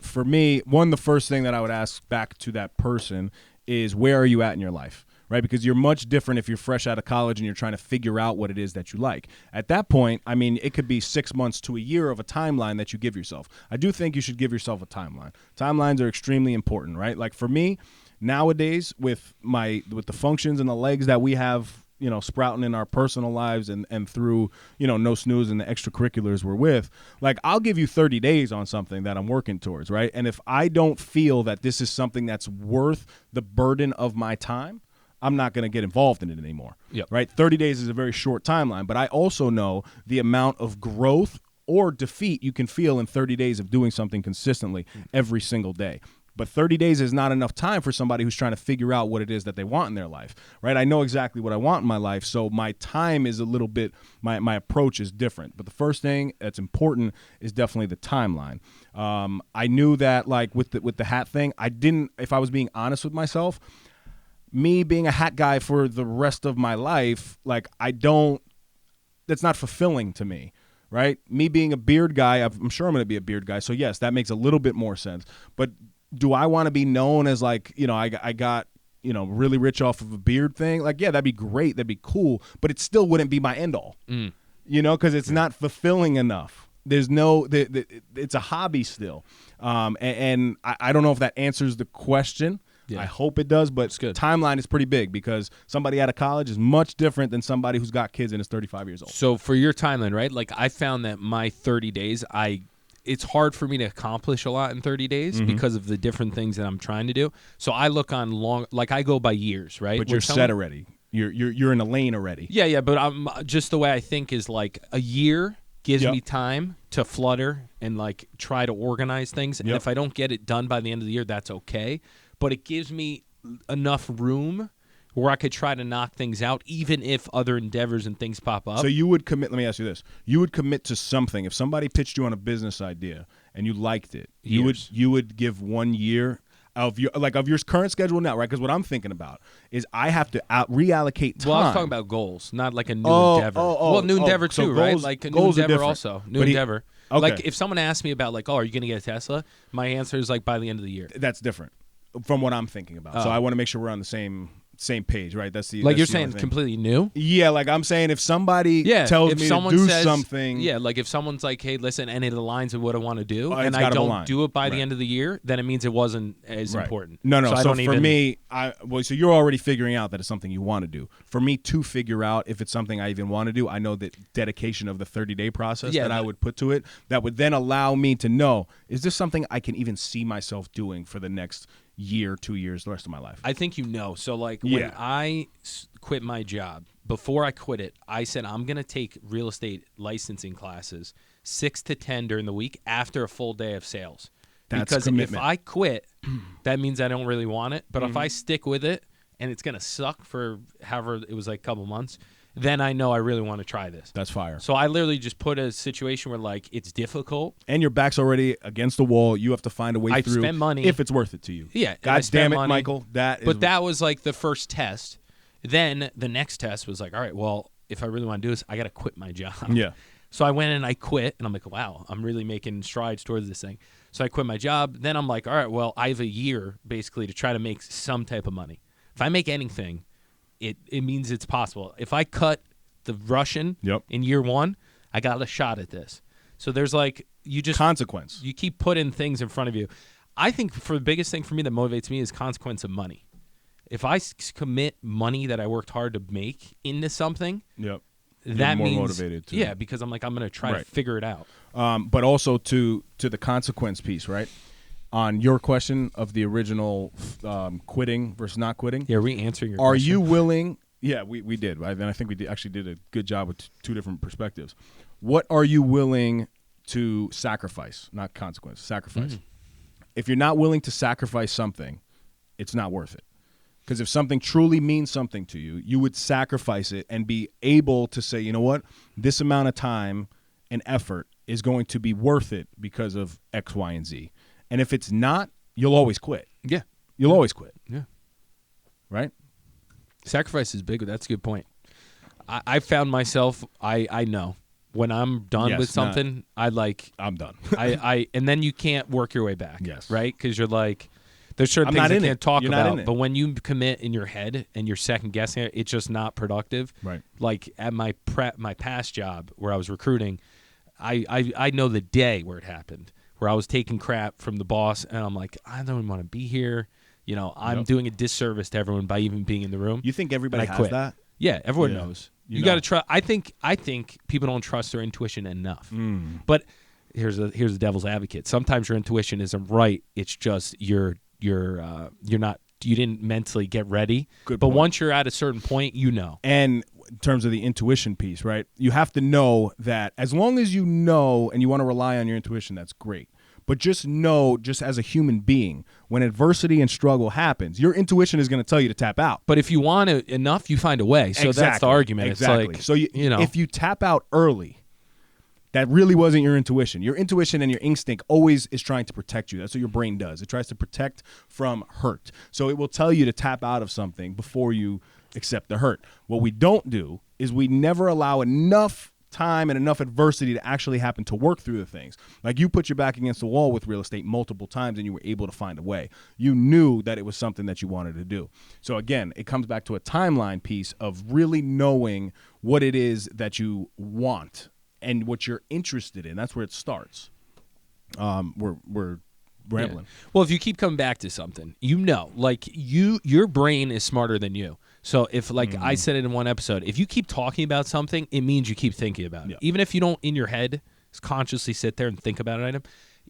For me, the first thing that I would ask back to that person is, where are you at in your life? Right, because you're much different if you're fresh out of college and you're trying to figure out what it is that you like. At that point, I mean, it could be 6 months to a year of a timeline that you give yourself. I do think you should give yourself a timeline. Timelines are extremely important, right? Like for me, nowadays with the functions and the legs that we have, sprouting in our personal lives and through, No Snooze and the extracurriculars we're with, like I'll give you 30 days on something that I'm working towards, right? And if I don't feel that this is something that's worth the burden of my time, I'm not going to get involved in it anymore. Yep. Right? 30 days is a very short timeline, but I also know the amount of growth or defeat you can feel in 30 days of doing something consistently every single day. But 30 days is not enough time for somebody who's trying to figure out what it is that they want in their life, right? I know exactly what I want in my life, so my time is a little bit, my approach is different. But the first thing that's important is definitely the timeline. I knew that, like with the hat thing, if I was being honest with myself, me being a hat guy for the rest of my life, like that's not fulfilling to me, right? Me being a beard guy, I'm sure I'm going to be a beard guy. So yes, that makes a little bit more sense. But do I want to be known as like, I got, really rich off of a beard thing? Like, yeah, that'd be great. That'd be cool. But it still wouldn't be my end all, because it's not fulfilling enough. There's it's a hobby still. And I don't know if that answers the question. Yeah. I hope it does, but timeline is pretty big because somebody out of college is much different than somebody who's got kids and is 35 years old. So for your timeline, right? Like I found that my 30 days, it's hard for me to accomplish a lot in 30 days because of the different things that I'm trying to do. So I look on I go by years, right? But you're set already. You're in a lane already. Yeah, but I'm just the way I think is like a year gives me time to flutter and like try to organize things. And if I don't get it done by the end of the year, that's okay. But it gives me enough room where I could try to knock things out, even if other endeavors and things pop up. So you would commit, let me ask you this. You would commit to something. If somebody pitched you on a business idea and you liked it, you would give 1 year of your current schedule now, right? Because what I'm thinking about is I have to reallocate time. Well, I was talking about goals, not like a new endeavor. New endeavor too, so right? Goals, like a new goals endeavor also. New endeavor. Okay. Like if someone asked me about like, are you going to get a Tesla? My answer is like by the end of the year. That's different from what I'm thinking about. So I want to make sure we're on the same same page, right? That's like that's you're the saying only thing. completely new. Yeah, like I'm saying, if somebody tells if me someone to do says, something, yeah, like if someone's like, hey, listen, and it aligns with what I want to do, it's and I gotta don't align. do it by the Right. end of the year, then it means it wasn't as Right. important. No. I So don't for even, me, so you're already figuring out that it's something you want to do. For me to figure out if it's something I even want to do, I know that dedication of the 30-day process that I would put to it, that would then allow me to know, is this something I can even see myself doing for the next year, 2 years, the rest of my life? I think So like when I quit my job, before I quit it, I said I'm going to take real estate licensing classes 6 to 10 during the week after a full day of sales. That's because commitment. if I quit, that means I don't really want it. But if I stick with it and it's going to suck for however it was like a couple months, then I know I really want to try this. That's fire. So I literally just put a situation where like it's difficult. And your back's already against the wall. You have to find a way I've through spent money. if it's worth it to you. Yeah. God damn it, Michael. But that was like the first test. Then the next test was like, all right, well, if I really want to do this, I got to quit my job. Yeah. So I went and I quit, and I'm like, wow, I'm really making strides towards this thing. So I quit my job. Then I'm like, all right, well, I have a year basically to try to make some type of money. If I make anything, it means it's possible. If I cut the Russian in year 1, I got a shot at this. So there's like, consequence. You keep putting things in front of you. I think for the biggest thing for me that motivates me is consequence of money. If I commit money that I worked hard to make into something, that more means motivated too. Yeah, because I'm like, I'm going to try to figure it out. But also to the consequence piece, right? On your question of the original quitting versus not quitting. Yeah, are we answering your Are question? you willing? Yeah, we did. Right? And I think we actually did a good job with two different perspectives. What are you willing to sacrifice? Not consequence, sacrifice. If you're not willing to sacrifice something, it's not worth it. Because if something truly means something to you, you would sacrifice it and be able to say, you know what, this amount of time and effort is going to be worth it because of X, Y, and Z. And if it's not, you'll always quit. Yeah. You'll always quit. Yeah. Right? Sacrifice is big. That's a good point. I found myself, I know. When I'm done with something, I'm done. And then you can't work your way back. Yes. Right? Because you're like, there's certain things I can't talk about. But when you commit in your head and you're second guessing it, it's just not productive. Right. Like at my past job where I was recruiting, I know the day where it happened, where I was taking crap from the boss, and I'm like, I don't even want to be here. You know, I'm doing a disservice to everyone by even being in the room. You think everybody has that? Yeah, everyone knows. You got to trust. I think people don't trust their intuition enough. But here's the devil's advocate. Sometimes your intuition isn't right. It's just you're not. You didn't mentally get ready. Good but point. once you're at a certain point, you know. And in terms of the intuition piece, right? You have to know that as long as you know and you want to rely on your intuition, that's great. But just know, just as a human being, when adversity and struggle happens, your intuition is going to tell you to tap out. But if you want it enough, you find a way. So that's the argument. Exactly. It's like, so you know, if you tap out early, that really wasn't your intuition. Your intuition and your instinct always is trying to protect you. That's what your brain does. It tries to protect from hurt. So it will tell you to tap out of something before you accept the hurt. What we don't do is we never allow enough time and enough adversity to actually happen to work through the things. Like you put your back against the wall with real estate multiple times and you were able to find a way. You knew that it was something that you wanted to do. So again, it comes back to a timeline piece of really knowing what it is that you want and what you're interested in. That's where it starts. We're rambling. Yeah. Well, if you keep coming back to something, you know, like your brain is smarter than you. So if, like I said it in one episode, if you keep talking about something, it means you keep thinking about it. Yeah. Even if you don't in your head consciously sit there and think about an item.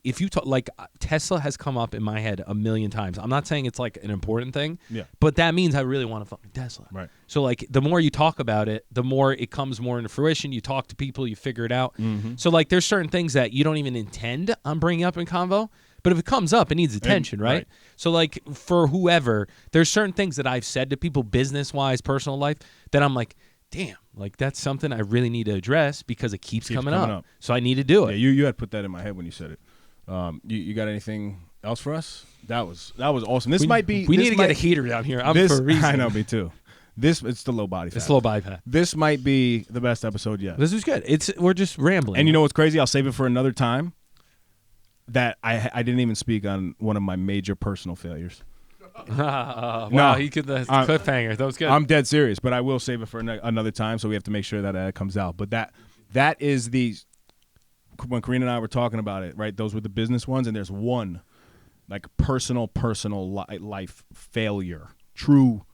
If you talk, like Tesla has come up in my head a million times. I'm not saying it's like an important thing, but that means I really want a fucking Tesla. Right. So like the more you talk about it, the more it comes more into fruition. You talk to people, you figure it out. So like there's certain things that you don't even intend on bringing up in convo. But if it comes up, it needs attention, right? So, like, for whoever, there's certain things that I've said to people, business-wise, personal life, that I'm like, damn, like, that's something I really need to address because it keeps coming up. So I need to do it. Yeah, you had put that in my head when you said it. You got anything else for us? That was awesome. We need to get a heater down here. I'm for a reason. I know, me too. It's the low body fat. It's low body fat. This might be the best episode yet. This is good. We're just rambling. And you know what's crazy? I'll save it for another time. That I didn't even speak on one of my major personal failures. Wow, he could the cliffhanger. That was good. I'm dead serious, but I will save it for another time, so we have to make sure that it comes out. But that is the when Karina and I were talking about it, right? Those were the business ones, and there's one like personal life failure, true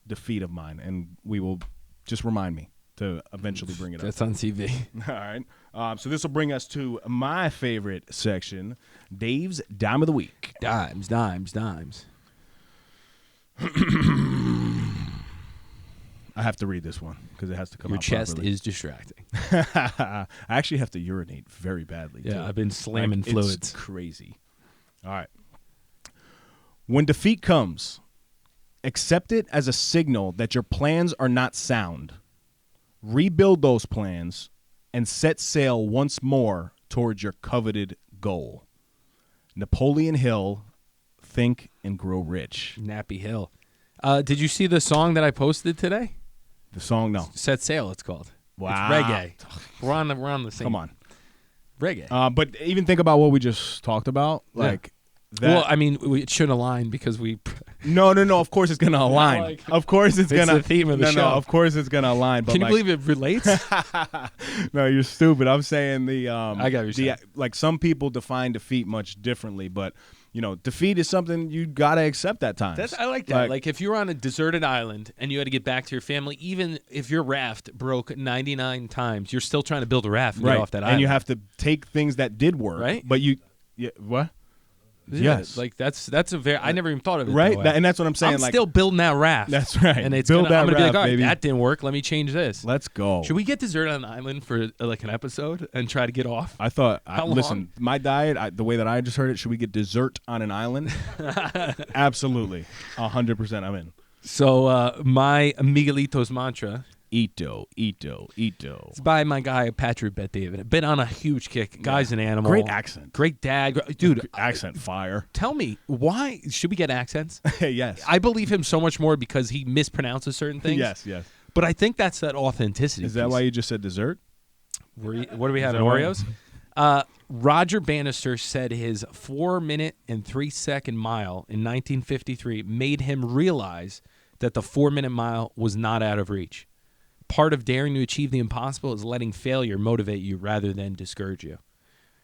defeat of mine, and we will just remind me to eventually bring it up. That's on TV. All right. So this will bring us to my favorite section, Dave's Dime of the Week. Dimes. I have to read this one because it has to come Your out chest properly. is distracting. I actually have to urinate very badly. Yeah, too. I've been slamming fluids. It's crazy. All right. When defeat comes, accept it as a signal that your plans are not sound. Rebuild those plans and set sail once more towards your coveted goal. Napoleon Hill, Think and Grow Rich. Nappy Hill. Did you see the song that I posted today? The song, no. Set Sail, it's called. Wow. It's reggae. We're on the same. Come on. Reggae. But even think about what we just talked about. Like that. Well, I mean, it should align because we. No. Of course it's going to align. Like, of course it's going to. the theme of the show. No, of course it's going to align. But Can you believe it relates? No, you're stupid. I'm saying I got what you're saying. Like some people define defeat much differently, but defeat is something you gotta accept at times. I like that. Like if you're on a deserted island and you had to get back to your family, even if your raft broke 99 times, you're still trying to build a raft and get off that island. And you have to take things that did work, right? But what? Yeah, Yes, like that's a very. I never even thought of it. right, that way. and that's what I'm saying. I'm like still building that raft. that's right. And it's Build I'm gonna that be like, raft, all right, baby. that didn't work. Let me change this. Let's go. Should we get deserted on an island for like an episode and try to get off? I thought. How long? Listen, my diet, the way that I just heard it, should we get dessert on an island? Absolutely, 100%. I'm in. So my Miguelito's mantra. Ito. It's by my guy Patrick Bet-David. Been on a huge kick. Guy's an animal. Great accent. Great dad. Dude, Accent fire. tell me, why should we get accents? Yes. I believe him so much more because he mispronounces certain things. Yes. But I think that's that authenticity. Is that piece. why you just said dessert? What do we have in that why? Oreos? Roger Bannister said his 4-minute and 3-second mile in 1953 made him realize that the 4-minute mile was not out of reach. Part of daring to achieve the impossible is letting failure motivate you rather than discourage you.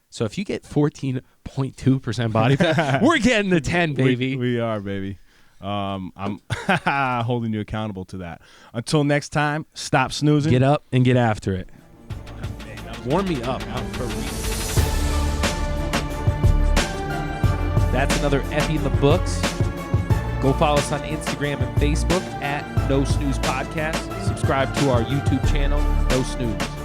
So if you get 14.2% body fat, we're getting the 10, baby. We are, baby. I'm holding you accountable to that. Until next time, stop snoozing. Get up and get after it. Warm me up. Out for a week. That's another Epi in the books. Go follow us on Instagram and Facebook at No Snooze Podcast. Subscribe to our YouTube channel, No Snooze.